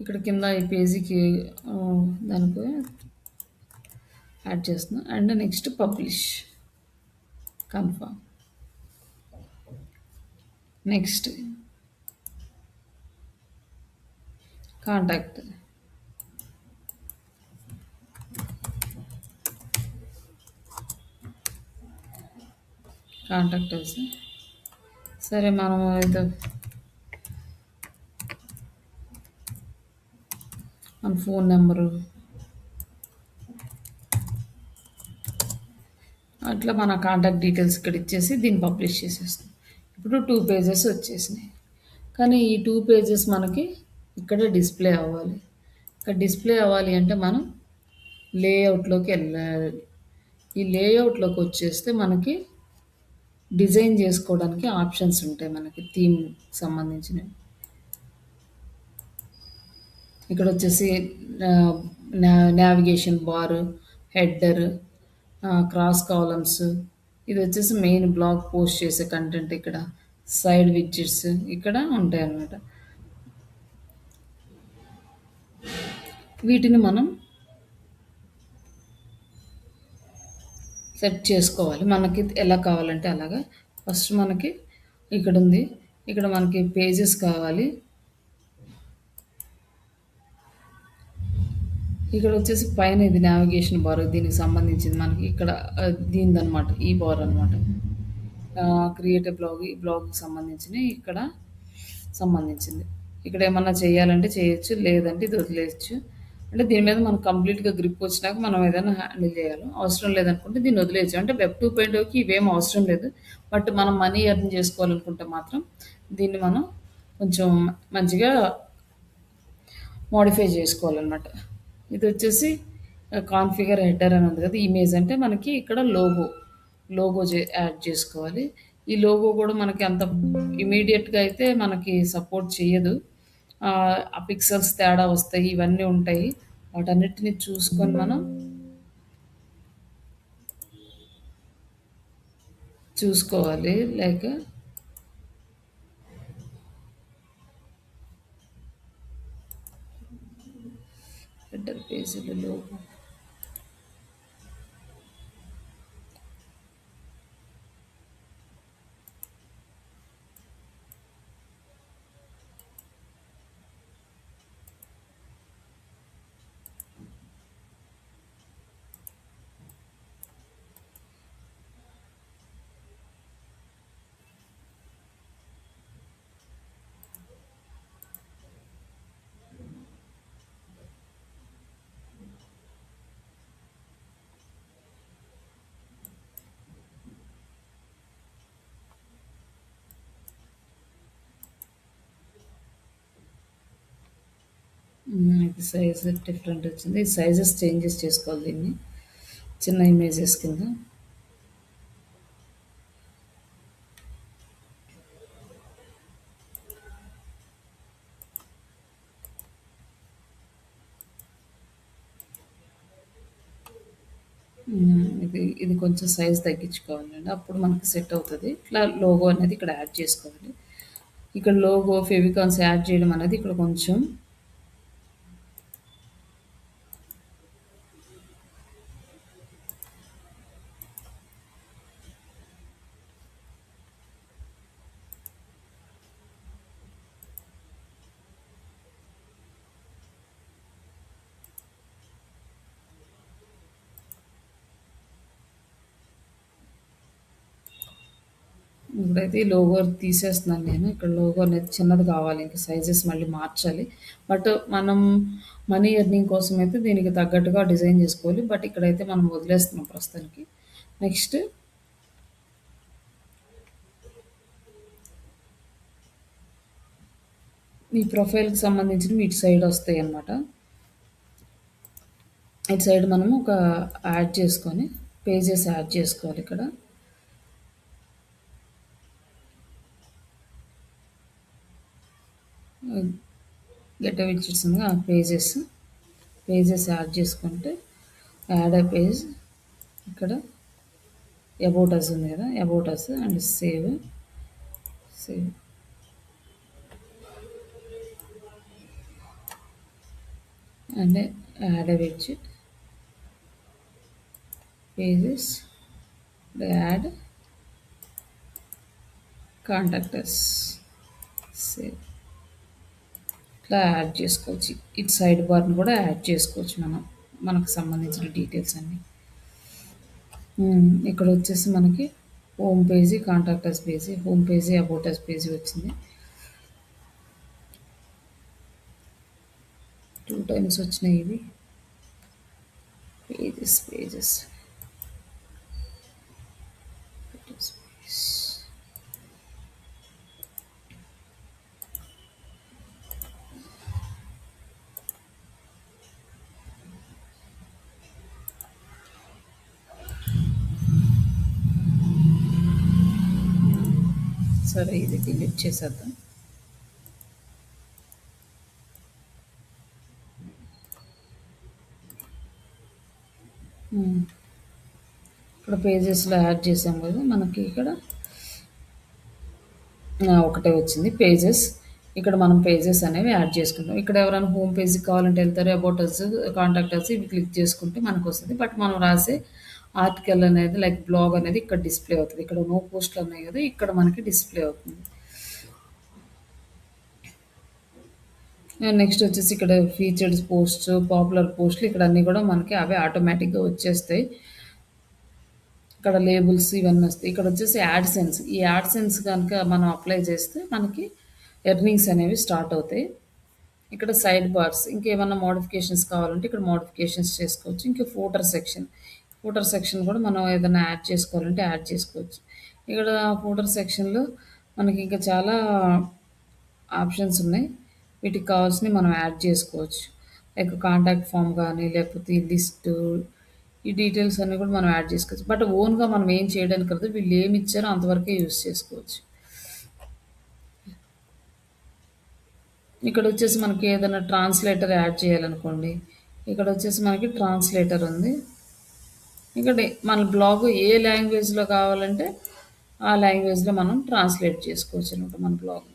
ఇక్కడ కింద ఈ పేజీకి దానికి యాడ్ చేస్తున్నా. And next publish, confirm. Next contact, contact us. సరే మనం ఇది మన ఫోన్ నెంబరు అట్లా మన కాంటాక్ట్ డీటెయిల్స్ ఇక్కడ ఇచ్చేసి దీన్ని పబ్లిష్ చేసేస్తాం. ఇప్పుడు 2 పేజెస్ వచ్చేసినాయి. కానీ ఈ 2 పేజెస్ మనకి ఇక్కడ డిస్ప్లే అవ్వాలి. ఇక్కడ డిస్ప్లే అవ్వాలి అంటే మనం లేఅవుట్లోకి వెళ్ళాలి. ఈ లేఅవుట్లోకి వచ్చేస్తే మనకి డిజైన్ చేసుకోవడానికి ఆప్షన్స్ ఉంటాయి, మనకి థీమ్ సంబంధించినవి. ఇక్కడ వచ్చేసి navigation bar, header, cross columns. ఇది వచ్చేసి మెయిన్ బ్లాగ్ పోస్ట్ చేసే కంటెంట్. ఇక్కడ సైడ్ విడ్జెట్స్ ఇక్కడ ఉంటాయి అన్నమాట. వీటిని మనం సెట్ చేసుకోవాలి మనకి ఎలా కావాలంటే అలాగా. ఫస్ట్ మనకి ఇక్కడ ఉంది, ఇక్కడ మనకి పేజెస్ కావాలి. ఇక్కడ వచ్చేసి పైన ఇది నావిగేషన్ బార్, దీనికి సంబంధించింది మనకి ఇక్కడ దీనిదనమాట, ఈ బార్ అనమాట. క్రియేట్ బ్లాగ్, ఈ బ్లాగ్కి సంబంధించినవి ఇక్కడ సంబంధించింది. ఇక్కడ ఏమన్నా చేయాలంటే చేయొచ్చు, లేదంటే ఇది వదిలేయచ్చు. అంటే దీని మీద మనకు కంప్లీట్గా గ్రిప్ వచ్చినాక మనం ఏదైనా హ్యాండిల్ చేయాలి. అవసరం లేదనుకుంటే దీన్ని వదిలేయచ్చు. అంటే వెబ్ 2.0కి ఇవేం అవసరం లేదు. బట్ మనం మనీ ఎర్న్ చేసుకోవాలనుకుంటే మాత్రం దీన్ని మనం కొంచెం మంచిగా మోడిఫై చేసుకోవాలన్నమాట. ఇది వచ్చేసి కాన్ఫిగర్ హెడర్ అని ఉంది కదా, ఇమేజ్ అంటే మనకి ఇక్కడ లోగో యాడ్ చేసుకోవాలి. ఈ లోగో కూడా మనకి అంత ఇమీడియట్గా అయితే మనకి సపోర్ట్ చేయదు. ఆ పిక్సెల్స్ తేడా వస్తాయి, ఇవన్నీ ఉంటాయి. వాటన్నిటిని చూసుకొని మనం చూసుకోవాలి. లైక్ హెడర్ పేజీలో లోగో, ఇది సైజ్ డిఫరెంట్ వచ్చింది. ఈ సైజెస్ చేంజెస్ చేసుకోవాలి దీన్ని చిన్న ఇమేజెస్ కింద. ఇది కొంచెం సైజ్ తగ్గించుకోవాలండి, అప్పుడు మనకి సెట్ అవుతుంది. ఇట్లా లోగో అనేది ఇక్కడ యాడ్ చేసుకోవాలి. ఇక్కడ లోగో ఫెవికాన్స్ యాడ్ చేయడం అనేది ఇక్కడ కొంచెం ఇప్పుడైతే ఈ లోగో తీసేస్తున్నాను నేను. ఇక్కడ లోగో అనేది చిన్నది కావాలి, ఇంకా సైజెస్ మళ్ళీ మార్చాలి. బట్ మనం మనీ ఎర్నింగ్ కోసం అయితే దీనికి తగ్గట్టుగా డిజైన్ చేసుకోవాలి. బట్ ఇక్కడైతే మనం వదిలేస్తున్నాం ప్రస్తుతానికి. నెక్స్ట్ మీ ప్రొఫైల్కి సంబంధించినవి ఇటు సైడ్ వస్తాయి అన్నమాట. ఇటు సైడ్ మనము ఒక యాడ్ చేసుకొని పేజెస్ యాడ్ చేసుకోవాలి. ఇక్కడ గెట్ విడ్జెట్స్ ఉంది, ఆ పేజెస్ యాడ్ చేసుకుంటే యాడ్ అ పేజ్. ఇక్కడ అబౌట్ అస్ ఉంది కదా, about us and save. and add a widget, pages, add contact us. Save. ఇట్లా యాడ్ చేసుకోవచ్చు. ఇటు సైడ్ బార్ని కూడా యాడ్ చేసుకోవచ్చు మనం. మనకు సంబంధించిన డీటెయిల్స్ అన్నీ. ఇక్కడ వచ్చేసి మనకి హోమ్ పేజీ, కాంటాక్ట్ అస్ పేజీ, హోమ్ పేజీ, అబౌట్ అస్ పేజీ వచ్చింది. 2 టైమ్స్ వచ్చినాయి ఇవి. పేజెస్. సరే, ఇది డిలీట్ చేసేద్దాం. ఇక్కడ పేజెస్లో యాడ్ చేసాం కదా, మనకి ఇక్కడ ఒకటే వచ్చింది పేజెస్. ఇక్కడ మనం పేజెస్ అనేవి యాడ్ చేసుకుంటాం. ఇక్కడ ఎవరైనా హోమ్ పేజీ కావాలంటే వెళ్తారు, అబౌట్ అస్, కాంటాక్ట్ అస్ ఇవి క్లిక్ చేసుకుంటే మనకు వస్తుంది. బట్ మనం రాసే ఆర్టికల్ అనేది లైక్ బ్లాగ్ అనేది ఇక్కడ డిస్ప్లే అవుతుంది. ఇక్కడ నో పోస్ట్లు ఉన్నాయి కదా, ఇక్కడ మనకి డిస్ప్లే అవుతుంది. నెక్స్ట్ వచ్చేసి ఇక్కడ ఫీచర్డ్ పోస్ట్, పాపులర్ పోస్ట్లు, ఇక్కడ అన్నీ కూడా మనకి అవే ఆటోమేటిక్గా వచ్చేస్తాయి. ఇక్కడ లేబుల్స్ ఇవన్నీ వస్తాయి. ఇక్కడ వచ్చేసి యాడ్సెన్స్. ఈ యాడ్సెన్స్ కనుక మనం అప్లై చేస్తే మనకి ఎర్నింగ్స్ అనేవి స్టార్ట్ అవుతాయి. ఇక్కడ సైడ్ బార్స్, ఇంకేమన్నా మోడిఫికేషన్స్ కావాలంటే ఇక్కడ మోడిఫికేషన్స్ చేసుకోవచ్చు. ఇంకా ఫూటర్ సెక్షన్ కూడా మనం ఏదైనా యాడ్ చేసుకోవాలంటే యాడ్ చేసుకోవచ్చు. ఇక్కడ ఫూటర్ సెక్షన్లో మనకి ఇంకా చాలా ఆప్షన్స్ ఉన్నాయి. వీటికి కావాల్సినవి మనం యాడ్ చేసుకోవచ్చు. లైక్ కాంటాక్ట్ ఫామ్ కానీ, లేకపోతే ఈ లిస్టు, ఈ డీటెయిల్స్ అన్నీ కూడా మనం యాడ్ చేసుకోవచ్చు. బట్ ఓన్గా మనం ఏం చేయడానికి కదా, వీళ్ళు ఏమి ఇచ్చారో అంతవరకే యూజ్ చేసుకోవచ్చు. ఇక్కడ వచ్చేసి మనకి ఏదైనా ట్రాన్స్లేటర్ యాడ్ చేయాలనుకోండి, ఇక్కడ వచ్చేసి మనకి ట్రాన్స్లేటర్ ఉంది. ఇక్కడ మన బ్లాగ్ ఏ లాంగ్వేజ్లో కావాలంటే ఆ లాంగ్వేజ్లో మనం ట్రాన్స్లేట్ చేసుకోవచ్చు అనమాట మన బ్లాగ్.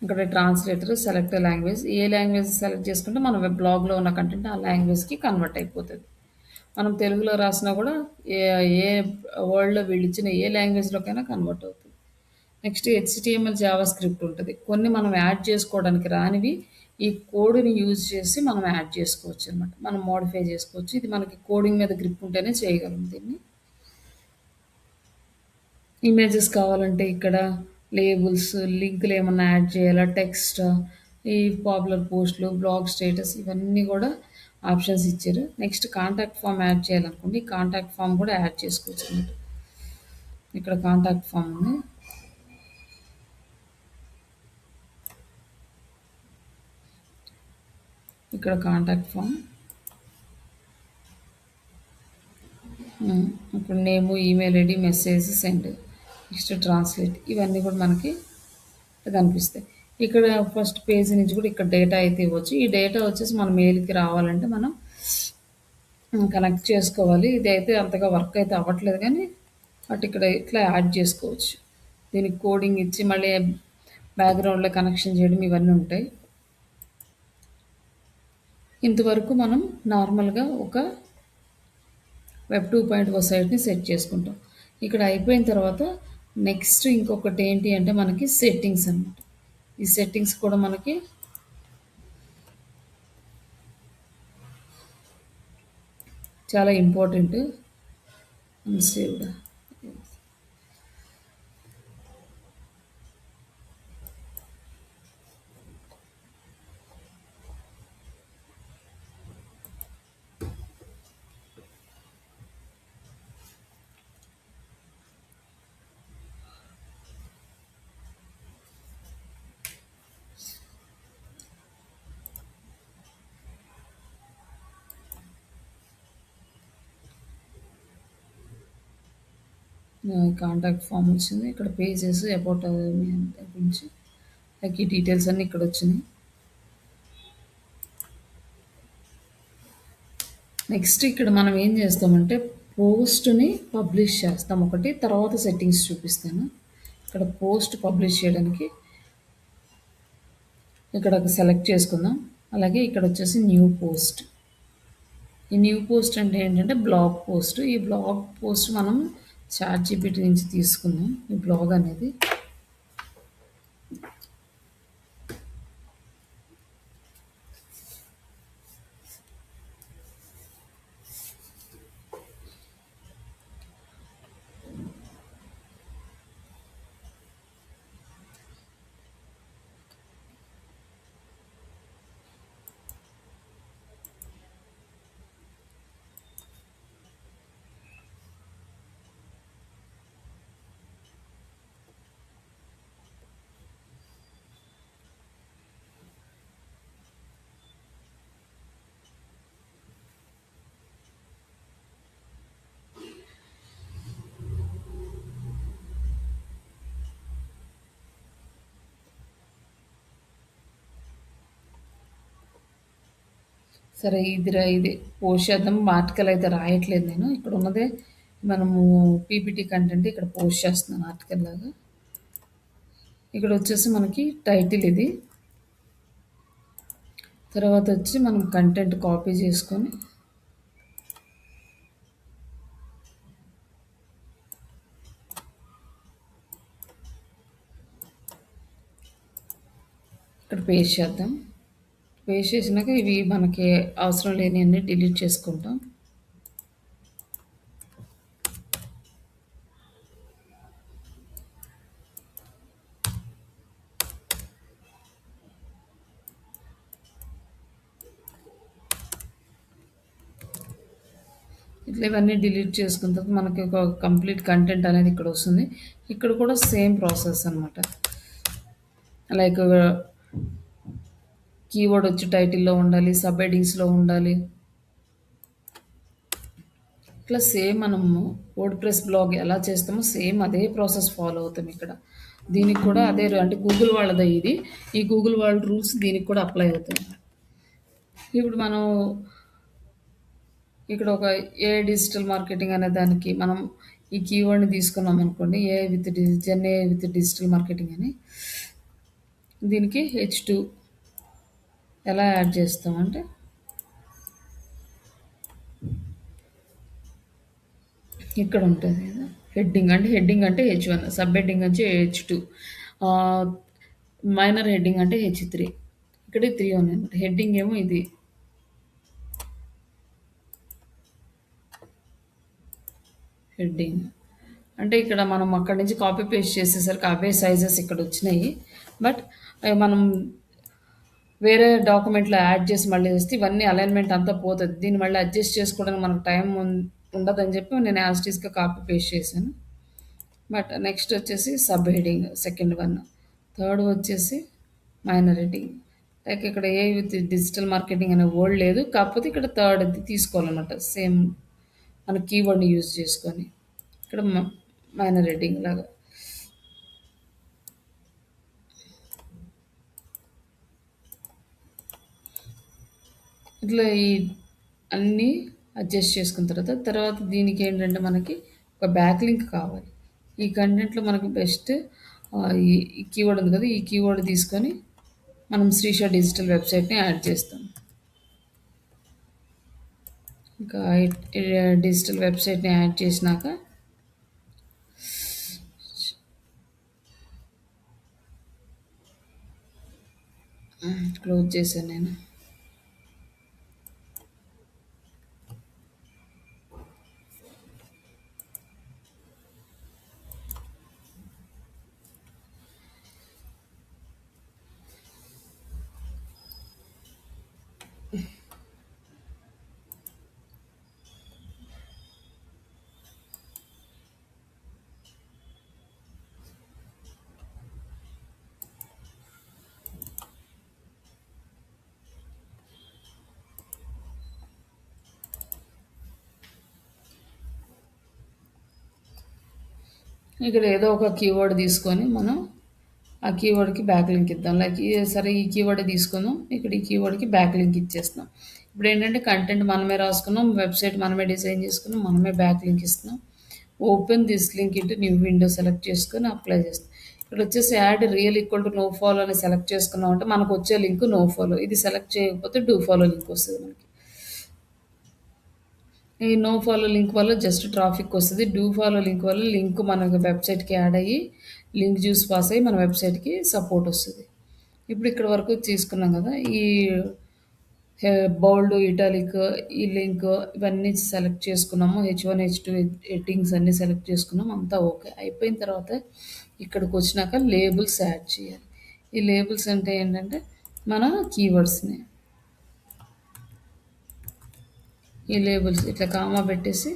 ఇక్కడ ట్రాన్స్లేటర్, సెలెక్ట్ లాంగ్వేజ్, ఏ లాంగ్వేజ్ సెలెక్ట్ చేసుకుంటే మన బ్లాగ్లో ఉన్న కంటెంట్ ఆ లాంగ్వేజ్కి కన్వర్ట్ అయిపోతుంది. మనం తెలుగులో రాసినా కూడా ఏ ఏ వరల్డ్లో వీళ్ళు ఇచ్చిన ఏ లాంగ్వేజ్లోకైనా కన్వర్ట్ అవుతుంది. నెక్స్ట్ HTML, జావా స్క్రిప్ట్ ఉంటుంది. కొన్ని మనం యాడ్ చేసుకోవడానికి రానివి ఈ కోడ్ని యూజ్ చేసి మనం యాడ్ చేసుకోవచ్చు అనమాట. మనం మోడిఫై చేసుకోవచ్చు. ఇది మనకి కోడింగ్ మీద గ్రిప్ ఉంటేనే చేయగలం దీన్ని. ఇమేజెస్ కావాలంటే ఇక్కడ లేబుల్స్, లింకులు ఏమన్నా యాడ్ చేయాలా, టెక్స్ట్, ఈ పాపులర్ పోస్టులు, బ్లాగ్ స్టేటస్, ఇవన్నీ కూడా ఆప్షన్స్ ఇచ్చారు. నెక్స్ట్ కాంటాక్ట్ ఫామ్ యాడ్ చేయాలనుకోండి, కాంటాక్ట్ ఫామ్ కూడా యాడ్ చేసుకోవచ్చు అనమాట. ఇక్కడ కాంటాక్ట్ ఫామ్ ఉంది. ఇక్కడ కాంటాక్ట్ ఫామ్, ఇక్కడ name, email ID, message, send, next translate, ఇవన్నీ కూడా మనకి కనిపిస్తాయి. ఇక్కడ ఫస్ట్ పేజ్ నుంచి కూడా ఇక్కడ డేటా అయితే ఇవ్వచ్చు. ఈ డేటా వచ్చేసి మన మెయిల్కి రావాలంటే మనం కనెక్ట్ చేసుకోవాలి. ఇది అయితే అంతగా వర్క్ అయితే అవ్వట్లేదు కానీ బట్ ఇక్కడ ఇట్లా యాడ్ చేసుకోవచ్చు. దీనికి కోడింగ్ ఇచ్చి మళ్ళీ బ్యాక్గ్రౌండ్లో కనెక్షన్ చేయడం ఇవన్నీ ఉంటాయి. ఇంతవరకు మనం నార్మల్గా ఒక వెబ్ 2.0 సైట్ని సెట్ చేసుకుంటాం. ఇక్కడ అయిపోయిన తర్వాత నెక్స్ట్ ఇంకొకటి ఏంటి అంటే మనకి సెట్టింగ్స్ అన్నమాట. ఈ సెట్టింగ్స్ కూడా మనకి చాలా ఇంపార్టెంట్. సేవ్డ్ కాంటాక్ట్ ఫామ్ వచ్చింది. ఇక్కడ పేజెస్, అబౌట్ గురించి లైక్ ఈ డీటెయిల్స్ అన్నీ ఇక్కడ వచ్చినాయి. నెక్స్ట్ ఇక్కడ మనం ఏం చేస్తామంటే పోస్ట్ని పబ్లిష్ చేస్తాం ఒకటి, తర్వాత సెట్టింగ్స్ చూపిస్తాను. ఇక్కడ పోస్ట్ పబ్లిష్ చేయడానికి ఇక్కడ ఒక సెలెక్ట్ చేసుకుందాం. అలాగే ఇక్కడ వచ్చేసి న్యూ పోస్ట్. ఈ న్యూ పోస్ట్ అంటే ఏంటంటే బ్లాగ్ పోస్ట్. ఈ బ్లాగ్ పోస్ట్ మనం చాట్‌జీపీటీ నుంచి తీసుకుందాం ఈ బ్లాగ్ అనేది. సరే ఇది పోస్ట్ చేద్దాం. ఆర్టికల్ అయితే రాయట్లేదు నేను. ఇక్కడ ఉన్నదే మనము పీపీటీ కంటెంట్ ఇక్కడ పోస్ట్ చేస్తున్నాను ఆర్టికల్ లాగా. ఇక్కడ వచ్చేసి మనకి టైటిల్ ఇది. తర్వాత వచ్చి మనం కంటెంట్ కాపీ చేసుకొని ఇక్కడ పేస్ట్ చేద్దాం. పేస్ట్ చేసినాక ఇవి మనకి అవసరం లేనివన్నీ డిలీట్ చేసుకుంటాం. ఇట్లా ఇవన్నీ డిలీట్ చేసుకున్న తర్వాత మనకి ఒక కంప్లీట్ కంటెంట్ అనేది ఇక్కడ వస్తుంది. ఇక్కడ కూడా సేమ్ ప్రాసెస్ అనమాట. లైక్ కీవర్డ్ వచ్చి టైటిల్లో ఉండాలి, సబ్ హెడ్డింగ్స్లో ఉండాలి. ఇట్లా సేమ్ మనము వర్డ్ ప్రెస్ బ్లాగ్ ఎలా చేస్తామో సేమ్ అదే ప్రాసెస్ ఫాలో అవుతాం ఇక్కడ. దీనికి కూడా అదే అంటే గూగుల్ వాళ్ళదే ఇది. ఈ గూగుల్ వాళ్ళ రూల్స్ దీనికి కూడా అప్లై అవుతాయి. ఇప్పుడు మనం ఇక్కడ ఒక ఏ డిజిటల్ మార్కెటింగ్ అనే దానికి మనం ఈ కీవర్డ్ని తీసుకున్నాం అనుకోండి. జెన్ ఏ విత్ డిజిటల్ మార్కెటింగ్ అని. దీనికి H2 ఎలా యాడ్ చేస్తామంటే ఇక్కడ ఉంటుంది కదా హెడ్డింగ్ అంటే H1, సబ్ హెడ్డింగ్ వచ్చి H2, మైనర్ హెడ్డింగ్ అంటే H3. ఇక్కడ 3 ఉన్నాయి అనమాట. హెడ్డింగ్ ఏమో ఇది. హెడ్డింగ్ అంటే ఇక్కడ మనం అక్కడి నుంచి కాపీ పేస్ట్ చేసేసరికి అవే సైజెస్ ఇక్కడ వచ్చినాయి. బట్ మనం వేరే డాక్యుమెంట్లో యాడ్ చేసి మళ్ళీ చేస్తే ఇవన్నీ అలైన్మెంట్ అంతా పోతుంది. దీన్ని మళ్ళీ అడ్జస్ట్ చేసుకోవడానికి మనకు టైం ఉండదని చెప్పి నేను యాజ్ ఇట్ ఈస్‌గా కాపీ పేస్ట్ చేశాను. బట్ నెక్స్ట్ వచ్చేసి sub heading second one. Third వచ్చేసి మైనర్ హెడ్డింగ్. లైక్ ఇక్కడ ఏ విత్ డిజిటల్ మార్కెటింగ్ అనే వర్డ్ లేదు. కాకపోతే ఇక్కడ థర్డ్‌ది తీసుకోవాలన్నమాట. సేమ్ మన కీవర్డ్‌ని యూజ్ చేసుకొని. ఇక్కడ మైనర్ హెడ్డింగ్ లాగా. ఇట్లా ఈ అన్నీ అడ్జస్ట్ చేసుకున్న తర్వాత దీనికి ఏంటంటే మనకి ఒక బ్యాక్ లింక్ కావాలి. ఈ కంటెంట్‌లో మనకు బెస్ట్ ఈ కీవర్డ్ ఉంది కదా! ఈ కీవర్డ్ తీసుకొని మనం శ్రీష డిజిటల్ వెబ్‌సైట్‌ని యాడ్ చేస్తాం. ఇంకా డిజిటల్ వెబ్‌సైట్‌ని యాడ్ చేసినాక క్లోజ్ చేశాను నేను. ఇక్కడ ఏదో ఒక కీవర్డ్ తీసుకొని మనం ఆ కీవర్డ్‌కి బ్యాక్ లింక్ ఇద్దాం. లైక్ సరే ఈ కీవర్డ్ తీసుకుందాం. ఇక్కడ ఈ కీవర్డ్‌కి బ్యాక్ లింక్ ఇచ్చేస్తున్నాం. ఇప్పుడేంటంటే కంటెంట్ మనమే రాసుకున్నాం. వెబ్‌సైట్ మనమే డిజైన్ చేసుకున్నాం. మనమే బ్యాక్ లింక్ ఇస్తున్నాం. Open this link into new window select చేసుకొని అప్లై చేస్తాం. ఇక్కడ వచ్చేసి add real equal to know follow అని సెలెక్ట్ చేసుకున్నాం అంటే మనకు వచ్చే లింక్ నో ఫాలో. ఇది సెలెక్ట్ చేయకపోతే డూ ఫాలో లింక్ వస్తుంది మనకి. ఈ నో ఫాలో లింక్ వల్ల జస్ట్ ట్రాఫిక్ వస్తుంది. డూ ఫాలో లింక్ వల్ల లింక్ మన వెబ్సైట్కి యాడ్ అయ్యి లింక్ జ్యూస్ పాస్ అయ్యి మన వెబ్సైట్కి సపోర్ట్ వస్తుంది. ఇప్పుడు ఇక్కడ వరకు తీసుకున్నాం కదా, ఈ బౌల్డ్, ఇటాలిక్, ఈ లింక్ ఇవన్నీ సెలెక్ట్ చేసుకున్నాము. H1 H2 హెడ్డింగ్స్ అన్నీ సెలెక్ట్ చేసుకున్నాము. అంతా ఓకే అయిపోయిన తర్వాత ఇక్కడికి వచ్చినాక లేబుల్స్ యాడ్ చేయాలి. ఈ లేబుల్స్ అంటే ఏంటంటే మన కీవర్డ్స్ని, ఈ లేబుల్స్ ఇట్లా కామా పెట్టేసి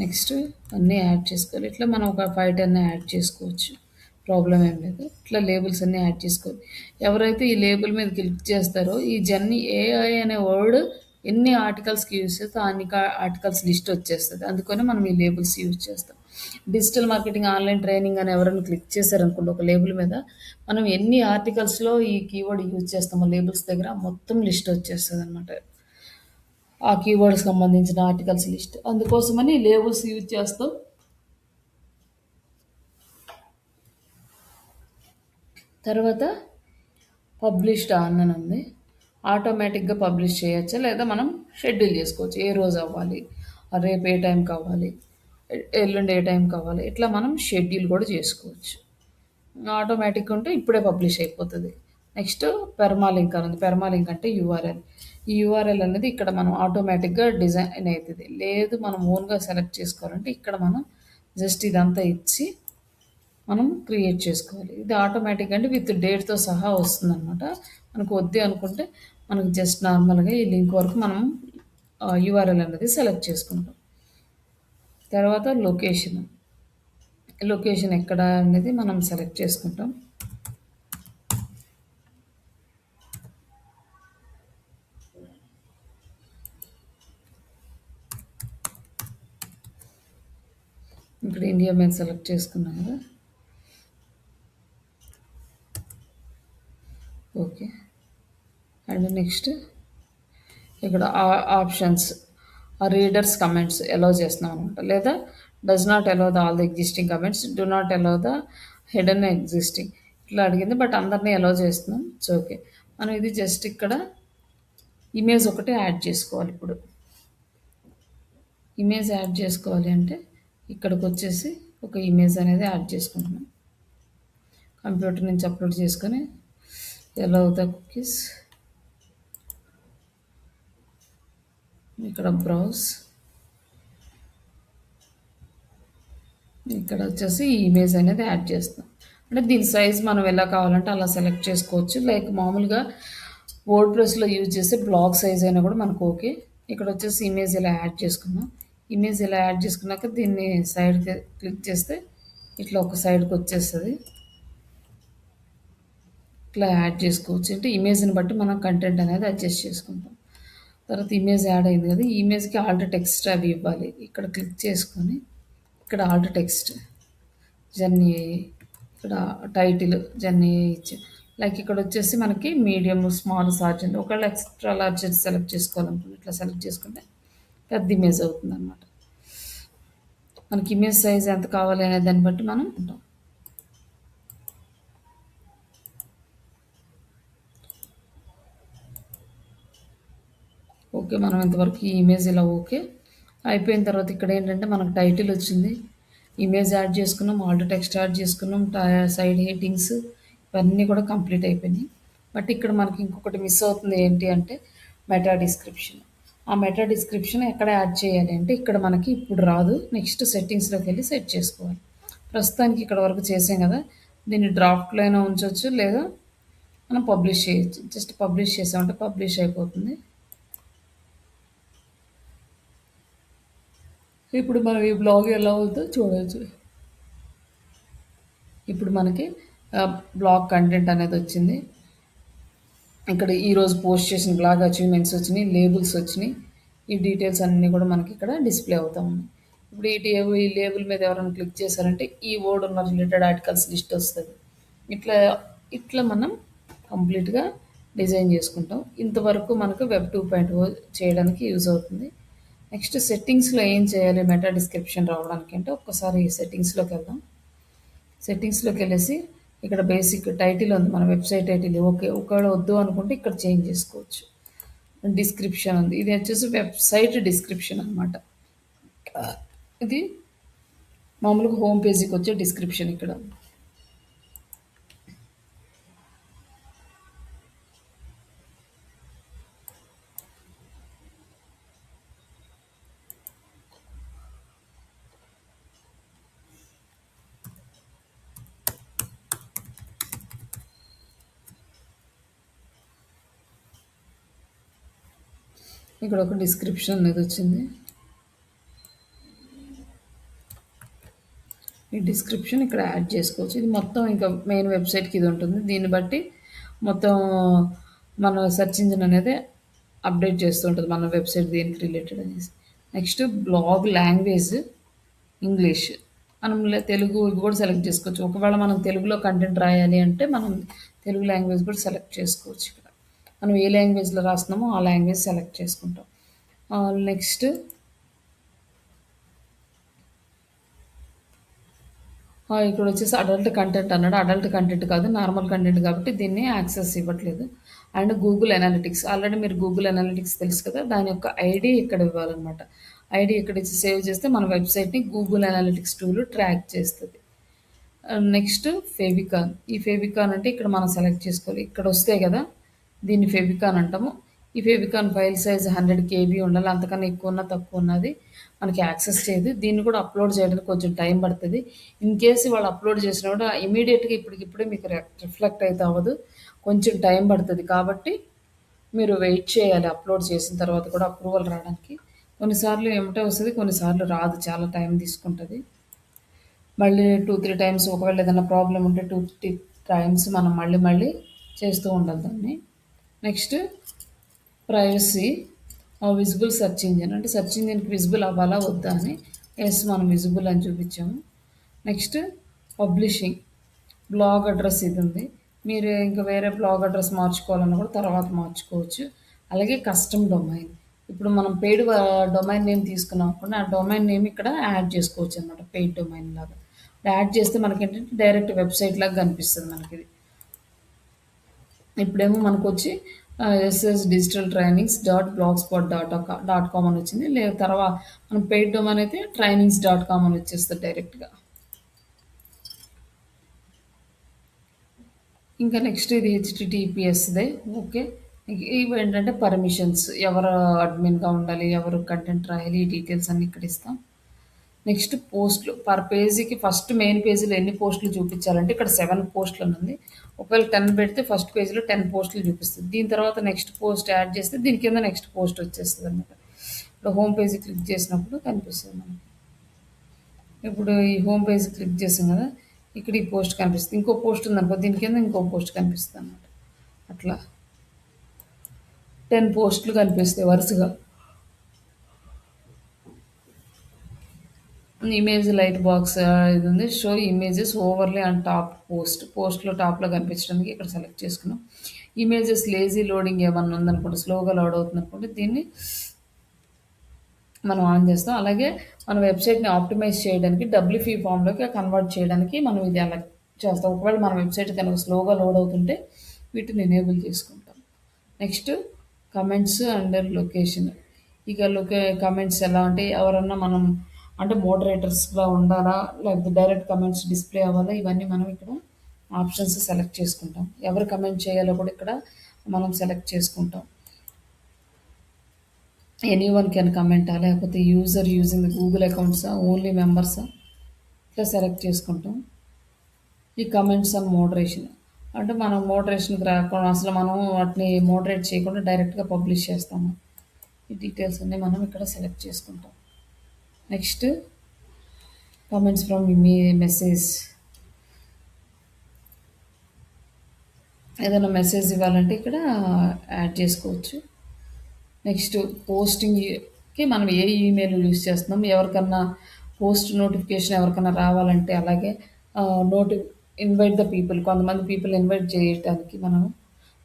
నెక్స్ట్ అన్నీ యాడ్ చేసుకోవాలి. ఇట్లా మనం ఒక 5-10 యాడ్ చేసుకోవచ్చు, ప్రాబ్లం ఏం లేదు. ఇట్లా లేబుల్స్ అన్నీ యాడ్ చేసుకోవాలి. ఎవరైతే ఈ లేబుల్ మీద క్లిక్ చేస్తారో ఈ జర్నీ AI అనే వర్డ్ ఎన్ని ఆర్టికల్స్కి యూజ్ చేస్తే అన్ని ఆర్టికల్స్ లిస్ట్ వచ్చేస్తుంది. అందుకని మనం ఈ లేబుల్స్ యూజ్ చేస్తాం. డిజిటల్ మార్కెటింగ్ ఆన్లైన్ ట్రైనింగ్ అని ఎవరైనా క్లిక్ చేశారనుకోండి ఒక లేబుల్ మీద, మనం ఎన్ని ఆర్టికల్స్లో ఈ కీవర్డ్ యూజ్ చేస్తామో లేబుల్స్ దగ్గర మొత్తం లిస్ట్ వచ్చేస్తుంది అనమాట, ఆ కీవర్డ్కి సంబంధించిన ఆర్టికల్స్ లిస్ట్. అందుకోసమని లేబుల్స్ యూజ్ చేస్తాం. తర్వాత పబ్లిష్డ్ ఆన్ అని ఉంది. ఆటోమేటిక్గా పబ్లిష్ చేయొచ్చా లేదా మనం షెడ్యూల్ చేసుకోవచ్చు. ఏ రోజు అవ్వాలి, రేపు ఏ టైం కావాలి, ఎల్లుండి ఏ టైం కావాలి, ఇట్లా మనం షెడ్యూల్ కూడా చేసుకోవచ్చు. ఆటోమేటిక్ ఉంటే ఇప్పుడే పబ్లిష్ అయిపోతుంది. నెక్స్ట్ పెర్మాలింక్ అని ఉంది. పెర్మాలింక్ అంటే యూఆర్ఎల్. ఈ యూఆర్ఎల్ అనేది ఇక్కడ మనం ఆటోమేటిక్గా డిజైన్ అవుతుంది. లేదు మనం ఓన్గా సెలెక్ట్ చేసుకోవాలంటే ఇక్కడ మనం జస్ట్ ఇదంతా ఇచ్చి మనం క్రియేట్ చేసుకోవాలి. ఇది ఆటోమేటిక్ అంటే విత్ డేట్తో సహా వస్తుంది అనమాట. మనకు వద్దు అనుకుంటే మనకు జస్ట్ నార్మల్గా ఈ లింక్ వరకు మనం యూఆర్ఎల్ అనేది సెలెక్ట్ చేసుకుంటాం. తర్వాత లొకేషన్ ఎక్కడ అనేది మనం సెలెక్ట్ చేసుకుంటాం. ఇక్కడ ఇండియా మీద సెలెక్ట్ చేసుకున్నాం కదా, ఓకే. అండ్ నెక్స్ట్ ఇక్కడ ఆప్షన్స్ రీడర్స్ కమెంట్స్ అలౌ చేస్తున్నాం అనమాట. లేదా does not allow the all the existing comments, do not allow the hidden existing ఇట్లా అడిగింది. బట్ అందరినీ అలౌ చేస్తున్నాం. So okay. మనం ఇది జస్ట్ ఇక్కడ ఇమేజ్ ఒకటి యాడ్ చేసుకోవాలి. ఇప్పుడు ఇమేజ్ యాడ్ చేసుకోవాలి అంటే ఇక్కడికి వచ్చేసి ఒక ఇమేజ్ అనేది యాడ్ చేసుకుంటున్నాం. కంప్యూటర్ నుంచి అప్లోడ్ చేసుకొని అలౌ ద కుకీస్, ఇక్కడ బ్రౌజ్, ఇక్కడ వచ్చేసి ఈ ఇమేజ్ అనేది యాడ్ చేస్తాం. అంటే దీని సైజ్ మనం ఎలా కావాలంటే అలా సెలెక్ట్ చేసుకోవచ్చు. లైక్ మామూలుగా వర్డ్ ప్రెస్లో యూజ్ చేసే బ్లాగ్ సైజ్ అయినా కూడా మనకు ఓకే. ఇక్కడ వచ్చేసి ఇమేజ్ ఇలా యాడ్ చేసుకున్నాం. ఇమేజ్ ఇలా యాడ్ చేసుకున్నాక దీన్ని సైడ్కి క్లిక్ చేస్తే ఇట్లా ఒక సైడ్కి వచ్చేస్తుంది. ఇట్లా యాడ్ చేసుకోవచ్చు. అంటే ఇమేజ్ని బట్టి మనం కంటెంట్ అనేది అడ్జస్ట్ చేసుకుంటాం. తర్వాత ఇమేజ్ యాడ్ అయింది కదా, ఈ ఇమేజ్కి ఆల్టర్ టెక్స్ట్ అవి ఇవ్వాలి. ఇక్కడ క్లిక్ చేసుకొని ఇక్కడ ఆల్టర్ టెక్స్ట్ జర్నీ, ఇక్కడ టైటిల్ జర్నీ ఇచ్చి, లైక్ ఇక్కడ వచ్చేసి మనకి మీడియం, స్మాల్, సార్జ్ ఉంది. ఒకవేళ ఎక్స్ట్రా లార్జ్ సెలెక్ట్ చేసుకోవాలనుకుంటే ఇట్లా సెలెక్ట్ చేసుకుంటే పెద్ద ఇమేజ్ అవుతుంది అనమాట. మనకి ఇమేజ్ సైజ్ ఎంత కావాలి అనే దాన్ని బట్టి మనం ఉంటాం. ఓకే, మనం ఇంతవరకు ఈ ఇమేజ్ ఇలా ఓకే అయిపోయిన తర్వాత ఇక్కడ ఏంటంటే మనకు టైటిల్ వచ్చింది, ఇమేజ్ యాడ్ చేసుకున్నాం, ఆల్టర్ టెక్స్ట్ యాడ్ చేసుకున్నాం, సైడ్ హెడ్డింగ్స్ ఇవన్నీ కూడా కంప్లీట్ అయిపోయినాయి. బట్ ఇక్కడ మనకి ఇంకొకటి మిస్ అవుతుంది. ఏంటి అంటే మెటా డిస్క్రిప్షన్. ఆ మెటా డిస్క్రిప్షన్ ఎక్కడ యాడ్ చేయాలి అంటే ఇక్కడ మనకి ఇప్పుడు రాదు. నెక్స్ట్ సెట్టింగ్స్లోకి వెళ్ళి సెట్ చేసుకోవాలి. ప్రస్తుతానికి ఇక్కడ వరకు చేసాం కదా, దీన్ని డ్రాఫ్ట్లో అయినా ఉంచవచ్చు లేదా మనం పబ్లిష్ చేయొచ్చు. జస్ట్ పబ్లిష్ చేసామంటే పబ్లిష్ అయిపోతుంది. ఇప్పుడు మనం ఈ బ్లాగ్ ఎలా ఉందో చూడవచ్చు. ఇప్పుడు మనకి బ్లాగ్ కంటెంట్ అనేది వచ్చింది. ఇక్కడ ఈరోజు పోస్ట్ చేసిన బ్లాగ్ అచీవ్మెంట్స్ వచ్చినాయి, లేబుల్స్ వచ్చినాయి. ఈ డీటెయిల్స్ అన్నీ కూడా మనకి ఇక్కడ డిస్ప్లే అవుతా ఉన్నాయి. ఇప్పుడు ఈ లేబుల్ మీద ఎవరైనా క్లిక్ చేశారంటే ఈ వర్డ్ ఉన్న రిలేటెడ్ ఆర్టికల్స్ లిస్ట్ వస్తుంది. ఇట్లా ఇట్లా మనం కంప్లీట్గా డిజైన్ చేసుకుంటాం. ఇంతవరకు మనకు వెబ్ 2.0 చేయడానికి యూజ్ అవుతుంది. నెక్స్ట్ సెట్టింగ్స్లో ఏం చేయాలి మెటా డిస్క్రిప్షన్ రావడానికి అంటే ఒక్కసారి ఈ సెట్టింగ్స్లోకి వెళ్దాం. సెట్టింగ్స్‌లోకి వెళ్ళేసి ఇక్కడ బేసిక్ టైటిల్ ఉంది. మన వెబ్‌సైట్ టైటిల్ ఓకే. ఒకవేళ వద్దు అనుకుంటే ఇక్కడ చేంజ్ చేసుకోవచ్చు. డిస్క్రిప్షన్ ఉంది. ఇది వచ్చేసి వెబ్‌సైట్ డిస్క్రిప్షన్ అనమాట. ఇది మామూలుగా హోమ్ పేజీకి వచ్చే డిస్క్రిప్షన్ ఇక్కడ. ఇక్కడ ఒక డిస్క్రిప్షన్ అనేది వచ్చింది. ఈ డిస్క్రిప్షన్ ఇక్కడ యాడ్ చేసుకోవచ్చు. ఇది మొత్తం ఇంకా మెయిన్ వెబ్‌సైట్‌కి ఇది ఉంటుంది. దీన్ని బట్టి మొత్తం మన సెర్చ్ ఇంజిన్ అనేది అప్డేట్ చేస్తూ ఉంటుంది. మన వెబ్‌సైట్ దేనికి రిలేటెడ్ అనేసి. Next blog language English. మనం తెలుగు ఇవి కూడా సెలెక్ట్ చేసుకోవచ్చు. ఒకవేళ మనం తెలుగులో కంటెంట్ రాయాలి అంటే మనం తెలుగు లాంగ్వేజ్ కూడా సెలెక్ట్ చేసుకోవచ్చు ఇక్కడ. మనం ఏ లాంగ్వేజ్‌లో రాస్తున్నామో ఆ లాంగ్వేజ్ సెలెక్ట్ చేసుకుంటాం. నెక్స్ట్ ఇక్కడ వచ్చేసి అడల్ట్ కంటెంట్ అన్నాడు. అడల్ట్ కంటెంట్ కాదు, నార్మల్ కంటెంట్ కాబట్టి దీన్ని యాక్సెస్ ఇవ్వట్లేదు. అండ్ గూగుల్ అనాలిటిక్స్ ఆల్రెడీ మీరు గూగుల్ అనాలిటిక్స్ తెలుసు కదా, దాని యొక్క ఐడి ఇక్కడ ఇవ్వాలన్నమాట. ఐడి ఇక్కడ ఇచ్చి సేవ్ చేస్తే మన వెబ్సైట్ని గూగుల్ అనాలిటిక్స్ టూల్ ట్రాక్ చేస్తుంది. నెక్స్ట్ ఫెవికాన్. ఈ ఫెవికాన్ అంటే ఇక్కడ మనం సెలెక్ట్ చేసుకోవాలి. ఇక్కడ వస్తాయి కదా, దీన్ని ఫెవికాన్ అంటాము. ఈ ఫెవికాన్ ఫైల్ సైజ్ 100 KB ఉండాలి. అంతకన్నా ఎక్కువ ఉన్నా తక్కువ ఉన్నది మనకి యాక్సెస్ చేయదు. దీన్ని కూడా అప్లోడ్ చేయడానికి కొంచెం టైం పడుతుంది. ఇన్ కేసు వాళ్ళు అప్లోడ్ చేసినా కూడా ఇమీడియట్గా ఇప్పటికిప్పుడే మీకు రిఫ్లెక్ట్ అయితే అవ్వదు, కొంచెం టైం పడుతుంది. కాబట్టి మీరు వెయిట్ చేయాలి అప్లోడ్ చేసిన తర్వాత కూడా అప్రూవల్ రావడానికి. కొన్నిసార్లు ఏమిటో వస్తుంది, కొన్నిసార్లు రాదు, చాలా టైం తీసుకుంటుంది. మళ్ళీ 2-3 టైమ్స్ ఒకవేళ ఏదైనా ప్రాబ్లం ఉంటే 2-3 టైమ్స్ మనం మళ్ళీ చేస్తూ ఉండాలి దాన్ని. Next privacy visible search engine అంటే సెర్చ్ ఇంజిన్కి విజిబుల్ అవ్వాలా వద్దా అని. ఎస్, మనం విజిబుల్ అని చూపించాము. నెక్స్ట్ పబ్లిషింగ్ బ్లాగ్ అడ్రస్ ఇది ఉంది. మీరు ఇంకా వేరే బ్లాగ్ అడ్రస్ మార్చుకోవాలన్నా కూడా తర్వాత మార్చుకోవచ్చు. అలాగే కస్టమ్ డొమైన్. ఇప్పుడు మనం పెయిడ్ డొమైన్ నేమ్ తీసుకున్నాం అనుకోండి, ఆ డొమైన్ నేమ్ ఇక్కడ యాడ్ చేసుకోవచ్చు అనమాట, పెయిడ్ డొమైన్ లాగా. యాడ్ చేస్తే మనకి ఏంటంటే డైరెక్ట్ వెబ్సైట్ లాగా కనిపిస్తుంది మనకి ఇది. ఇప్పుడేమో మనకు వచ్చి ssdigitaltrainings.blogspot.com అని వచ్చింది. లేదా తర్వాత మనం పెయిడ్ డొమైన్ అయితే trainings.com అని వచ్చేస్తుంది డైరెక్ట్గా. ఇంకా నెక్స్ట్ ఇది HTTPSదే. ఓకే, ఇవి ఏంటంటే పర్మిషన్స్, ఎవరు అడ్మిన్గా ఉండాలి, ఎవరు కంటెంట్ రాయాలి, ఈ డీటెయిల్స్ అన్ని ఇక్కడ ఇస్తాం. నెక్స్ట్ పోస్టులు పర్ పేజీకి ఫస్ట్ మెయిన్ పేజీలో ఎన్ని పోస్టులు చూపించాలంటే ఇక్కడ 7 పోస్టులు అని ఉంది. ఒకవేళ 10 పెడితే ఫస్ట్ పేజీలో 10 పోస్టులు చూపిస్తుంది. దీని తర్వాత నెక్స్ట్ పోస్ట్ యాడ్ చేస్తే దీని కింద నెక్స్ట్ పోస్ట్ వచ్చేస్తుంది అనమాట. ఇప్పుడు హోమ్ పేజీ క్లిక్ చేసినప్పుడు కనిపిస్తుంది మనకి. ఇప్పుడు ఈ హోమ్ పేజ్ క్లిక్ చేసాం కదా, ఇక్కడ ఈ పోస్ట్ కనిపిస్తుంది. ఇంకో పోస్ట్ ఉందనుకో, దీని కింద ఇంకో పోస్ట్ కనిపిస్తుంది అనమాట. అట్లా 10 పోస్టులు కనిపిస్తాయి వరుసగా. ఇమేజ్ లైట్ బాక్స్ ఇది ఉంది. షో ఇమేజెస్ ఓవర్లే అండ్ టాప్ పోస్ట్లో టాప్లో కనిపించడానికి ఇక్కడ సెలెక్ట్ చేసుకున్నాం. ఇమేజెస్ లేజీ లోడింగ్ ఏమన్నా ఉందనుకోండి, స్లోగా లోడ్ అవుతుంది అనుకోండి, దీన్ని మనం ఆన్ చేస్తాం. అలాగే మన వెబ్సైట్ని ఆప్టిమైజ్ చేయడానికి డబ్ల్యూపీ ఫామ్లోకి కన్వర్ట్ చేయడానికి మనం ఇది అలా చేస్తాం. ఒకవేళ మన వెబ్సైట్ కనుక స్లోగా లోడ్ అవుతుంటే వీటిని ఎనేబుల్ చేసుకుంటాం. Next comments and location. ఇక కమెంట్స్ ఎలా అంటే ఎవరన్నా మనం అంటే మోడరేటర్స్గా ఉండాలా, లేకపోతే డైరెక్ట్ కమెంట్స్ డిస్ప్లే అవ్వాలా, ఇవన్నీ మనం ఇక్కడ ఆప్షన్స్ సెలెక్ట్ చేసుకుంటాం. ఎవరు కమెంట్ చేయాలో కూడా ఇక్కడ మనం సెలెక్ట్ చేసుకుంటాం. ఎనీవన్ కెన్ కమెంటా, లేకపోతే యూజర్ యూజింగ్ గూగుల్ అకౌంట్సా, ఓన్లీ మెంబర్సా, ఇట్లా సెలెక్ట్ చేసుకుంటాం. ఈ కమెంట్స్ అండ్ మోడరేషన్ అంటే మనం మోడరేషన్కి రాకుండా అసలు మనం వాటిని మోడరేట్ చేయకుండా డైరెక్ట్గా పబ్లిష్ చేస్తాము. ఈ డీటెయిల్స్ అన్నీ మనం ఇక్కడ సెలెక్ట్ చేసుకుంటాం. Next comments from message. ఏదైనా మెసేజ్ ఇవ్వాలంటే ఇక్కడ యాడ్ చేసుకోవచ్చు. నెక్స్ట్ పోస్టింగ్కి మనం ఏ ఈమెయిల్ యూజ్ చేస్తున్నాం, ఎవరికన్నా పోస్ట్ నోటిఫికేషన్ ఎవరికన్నా రావాలంటే, అలాగే ఇన్వైట్ ద పీపుల్, కొంతమంది పీపుల్ ఇన్వైట్ చేయడానికి, మనం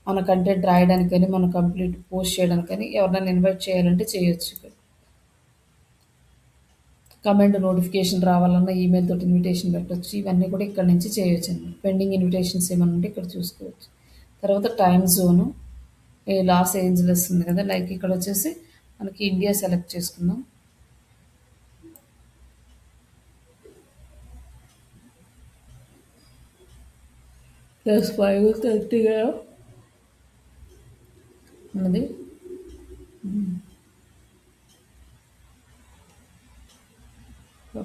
మన కంటెంట్ రాయడానికి కానీ మనం కంప్లీట్ పోస్ట్ చేయడానికి కానీ ఎవరినైనా ఇన్వైట్ చేయాలంటే చేయొచ్చు. కమెంట్ నోటిఫికేషన్ రావాలన్నా ఈమెయిల్ తోటి ఇన్విటేషన్ పెట్టొచ్చు. ఇవన్నీ కూడా ఇక్కడ నుంచి చేయొచ్చు అండి. పెండింగ్ ఇన్విటేషన్స్ ఏమైనా ఉంటే ఇక్కడ చూసుకోవచ్చు. తర్వాత టైమ్ జోను లాస్ ఏంజలస్ ఉంది కదా, లైక్ ఇక్కడ వచ్చేసి మనకి ఇండియా సెలెక్ట్ చేసుకుందాం. +5:30 ఉన్నది.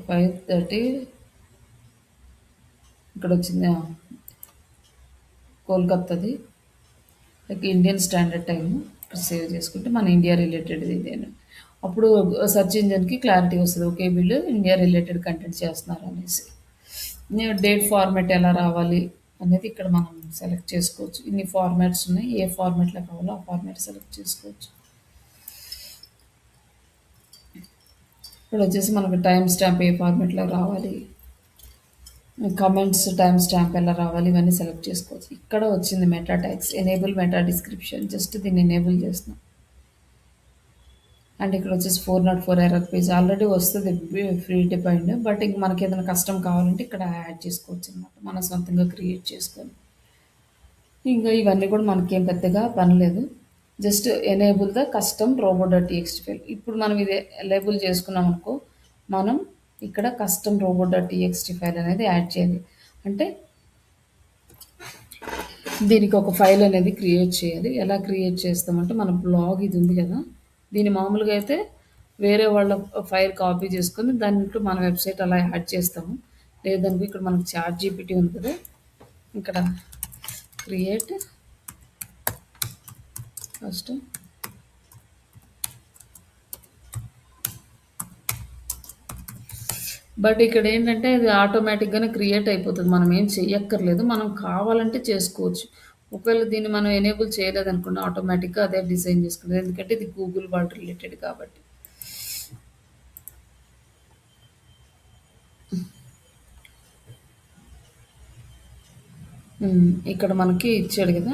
5:30 ఇక్కడ వచ్చింది కోల్కత్తాది, లైక్ ఇండియన్ స్టాండర్డ్ టైం. ఇక్కడ సేవ్ చేసుకుంటే మన ఇండియా రిలేటెడ్ ఇదేను. అప్పుడు సెర్చ్ ఇంజన్కి క్లారిటీ వస్తుంది, ఓకే వీళ్ళు ఇండియా రిలేటెడ్ కంటెంట్ చేస్తున్నారు అనేసి. డేట్ ఫార్మాట్ ఎలా రావాలి అనేది ఇక్కడ మనం సెలెక్ట్ చేసుకోవచ్చు. ఇన్ని ఫార్మాట్స్ ఉన్నాయి, ఏ ఫార్మాట్లో కావాలో ఆ ఫార్మాట్ సెలెక్ట్ చేసుకోవచ్చు. ఇక్కడ వచ్చేసి మనకు టైం స్టాంప్ ఏ ఫార్మాట్లో రావాలి, కమెంట్స్ టైం స్టాంప్ ఎలా రావాలి, ఇవన్నీ సెలెక్ట్ చేసుకోవచ్చు. ఇక్కడ వచ్చింది meta tags, enable meta description, just దీన్ని ఎనేబుల్ చేస్తున్నాం. అండ్ ఇక్కడ వచ్చేసి 404 ఎర్రర్ పేజ్ ఆల్రెడీ వస్తుంది ఫ్రీ డిపెండ్, బట్ ఇంక మనకి ఏదైనా కష్టం కావాలంటే ఇక్కడ యాడ్ చేసుకోవచ్చు అనమాట, మన సొంతంగా క్రియేట్ చేసుకొని. ఇంకా ఇవన్నీ కూడా మనకేం పెద్దగా పని లేదు, just enable the custom robo.txt file. ఇప్పుడు మనం ఇది ఎనేబుల్ చేసుకున్నాం అనుకో, మనం ఇక్కడ కస్టమ్ robo.txt ఫైల్ అనేది యాడ్ చేయాలి. అంటే దీనికి ఒక ఫైల్ అనేది క్రియేట్ చేయాలి. ఎలా క్రియేట్ చేస్తామంటే మన బ్లాగ్ ఇది ఉంది కదా, దీన్ని మామూలుగా అయితే వేరే వాళ్ళ ఫైల్ కాపీ చేసుకొని దాంట్లో మన వెబ్సైట్ అలా యాడ్ చేస్తాము. లేదనుకో ఇక్కడ మనకు చాట్ జీపీటీ ఉంది కదా, ఇక్కడ క్రియేట్ ఫస్ట్ బట్ ఇక్కడ ఏంటంటే ఇది ఆటోమేటిక్గానే క్రియేట్ అయిపోతుంది, మనం ఏం చెయ్యక్కర్లేదు, మనం కావాలంటే చేసుకోవచ్చు. ఒకవేళ దీన్ని మనం ఎనేబుల్ చేయలేదనుకోండి, ఆటోమేటిక్గా అదే డిజైన్ చేసుకుంటుంది, ఎందుకంటే ఇది గూగుల్ వాట్ రిలేటెడ్ కాబట్టి. ఇక్కడ మనకి ఇచ్చాడు కదా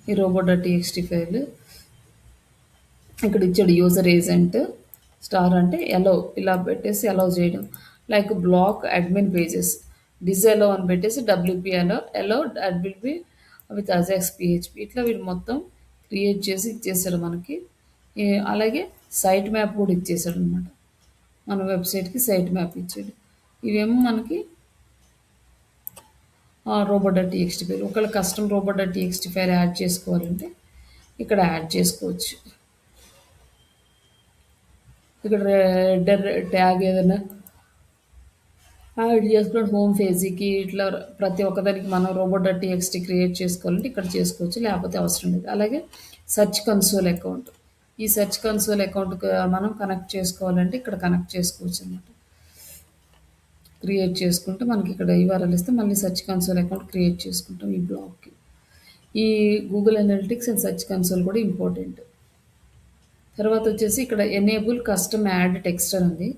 ఈ robo.txt ఫైల్, ఇక్కడ ఇచ్చాడు యూజర్ ఏజెంట్ స్టార్ అంటే ఎలో, ఇలా పెట్టేసి అలౌ చేయడం. లైక్ బ్లాక్ అడ్మిన్ పేజెస్ డిజైలో అని పెట్టేసి WP ఎలో WP విత్ అజాక్స్ PHP, ఇట్లా వీడు మొత్తం క్రియేట్ చేసి ఇచ్చేసాడు మనకి. అలాగే సైట్ మ్యాప్ కూడా ఇచ్చేసాడు అనమాట, మన వెబ్సైట్కి సైట్ మ్యాప్ ఇచ్చాడు. ఇవేమో మనకి robo.txt ఫైల్. ఒకవేళ కస్టమ్ robo.txt ఫైల్ యాడ్ చేసుకోవాలంటే ఇక్కడ యాడ్ చేసుకోవచ్చు. ఇక్కడ రెడర్ ట్యాగ్ ఏదైనా యాడ్ చేసుకుని హోమ్ పేజీకి ఇట్లా ప్రతి ఒక్కదానికి మనం robo.txt క్రియేట్ చేసుకోవాలంటే ఇక్కడ చేసుకోవచ్చు, లేకపోతే అవసరం లేదు. అలాగే సెర్చ్ కన్సోల్ అకౌంట్, ఈ సెర్చ్ కన్సోల్ అకౌంట్కి మనం కనెక్ట్ చేసుకోవాలంటే ఇక్కడ కనెక్ట్ చేసుకోవచ్చు అన్నమాట. క్రియేట్ చేసుకుంటే మనకి ఇక్కడ URL ఇస్తే మళ్ళీ సెర్చ్ కన్సోల్ అకౌంట్ క్రియేట్ చేసుకుంటాం ఈ బ్లాగ్కి. ఈ Google analytics and search console కూడా ఇంపార్టెంట్. తర్వాత వచ్చేసి ఇక్కడ ఎనేబుల్ కస్టమ్ యాడ్ టెక్స్ట్ అని ఉంది.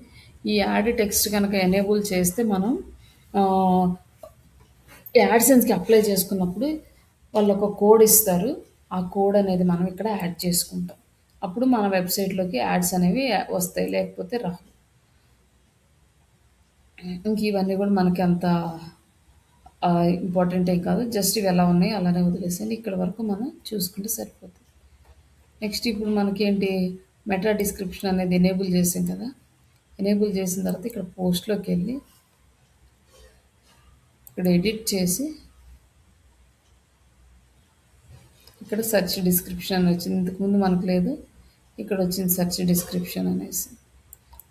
ఈ యాడ్ టెక్స్ట్ కనుక ఎనేబుల్ చేస్తే మనం యాడ్సెన్స్కి అప్లై చేసుకున్నప్పుడు వాళ్ళు ఒక కోడ్ ఇస్తారు, ఆ కోడ్ అనేది మనం ఇక్కడ యాడ్ చేసుకుంటాం. అప్పుడు మన వెబ్సైట్లోకి యాడ్స్ అనేవి వస్తాయి, లేకపోతే రావు. ఇంక ఇవన్నీ కూడా మనకి అంత ఇంపార్టెంట్ ఏం కాదు, జస్ట్ ఇవి ఎలా ఉన్నాయి అలానే వదిలేసేయండి. ఇక్కడ వరకు మనం చూసుకుంటే సరిపోతుంది. నెక్స్ట్ ఇప్పుడు మనకేంటి మెటా డిస్క్రిప్షన్ అనేది ఎనేబుల్ చేసాం కదా, ఎనేబుల్ చేసిన తర్వాత ఇక్కడ పోస్ట్లోకి వెళ్ళి ఇక్కడ ఎడిట్ చేసి ఇక్కడ సెర్చ్ డిస్క్రిప్షన్ అని వచ్చింది, ఇంతకుముందు మనకు లేదు, ఇక్కడ వచ్చింది సెర్చ్ డిస్క్రిప్షన్ అనేసి.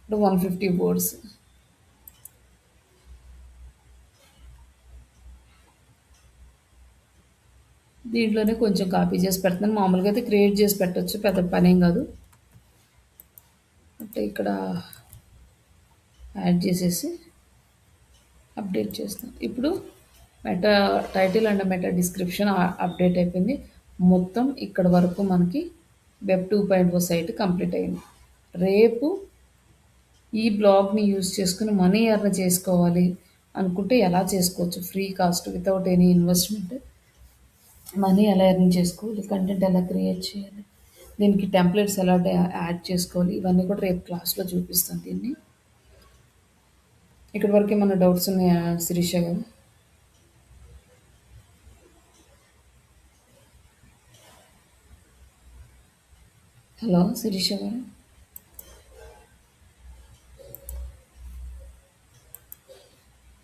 ఇప్పుడు 150 words. దీంట్లోనే కొంచెం కాపీ చేసి పెడుతున్నాను, మామూలుగా అయితే క్రియేట్ చేసి పెట్టచ్చు, పెద్ద పనేం కాదు. అంటే ఇక్కడ యాడ్ చేసేసి అప్డేట్ చేస్తాను. ఇప్పుడు meta title and meta description update అయిపోయింది. మొత్తం ఇక్కడ వరకు మనకి వెబ్ 2.0 సైట్ కంప్లీట్ అయింది. రేపు ఈ బ్లాగ్ని యూజ్ చేసుకుని మనీ ఎర్న్ చేసుకోవాలి అనుకుంటే ఎలా చేసుకోవచ్చు, free cost without any investment money ఎలా ఎర్న్ చేసుకోవాలి, కంటెంట్ ఎలా క్రియేట్ చేయాలి, దీనికి టెంప్లెట్స్ ఎలా యాడ్ చేసుకోవాలి, ఇవన్నీ కూడా రేపు క్లాస్లో చూపిస్తాను దీన్ని. ఇక్కడి వరకు ఏమన్నా డౌట్స్ ఉన్నాయా శిరీష గారు? హలో శిరీష గారు.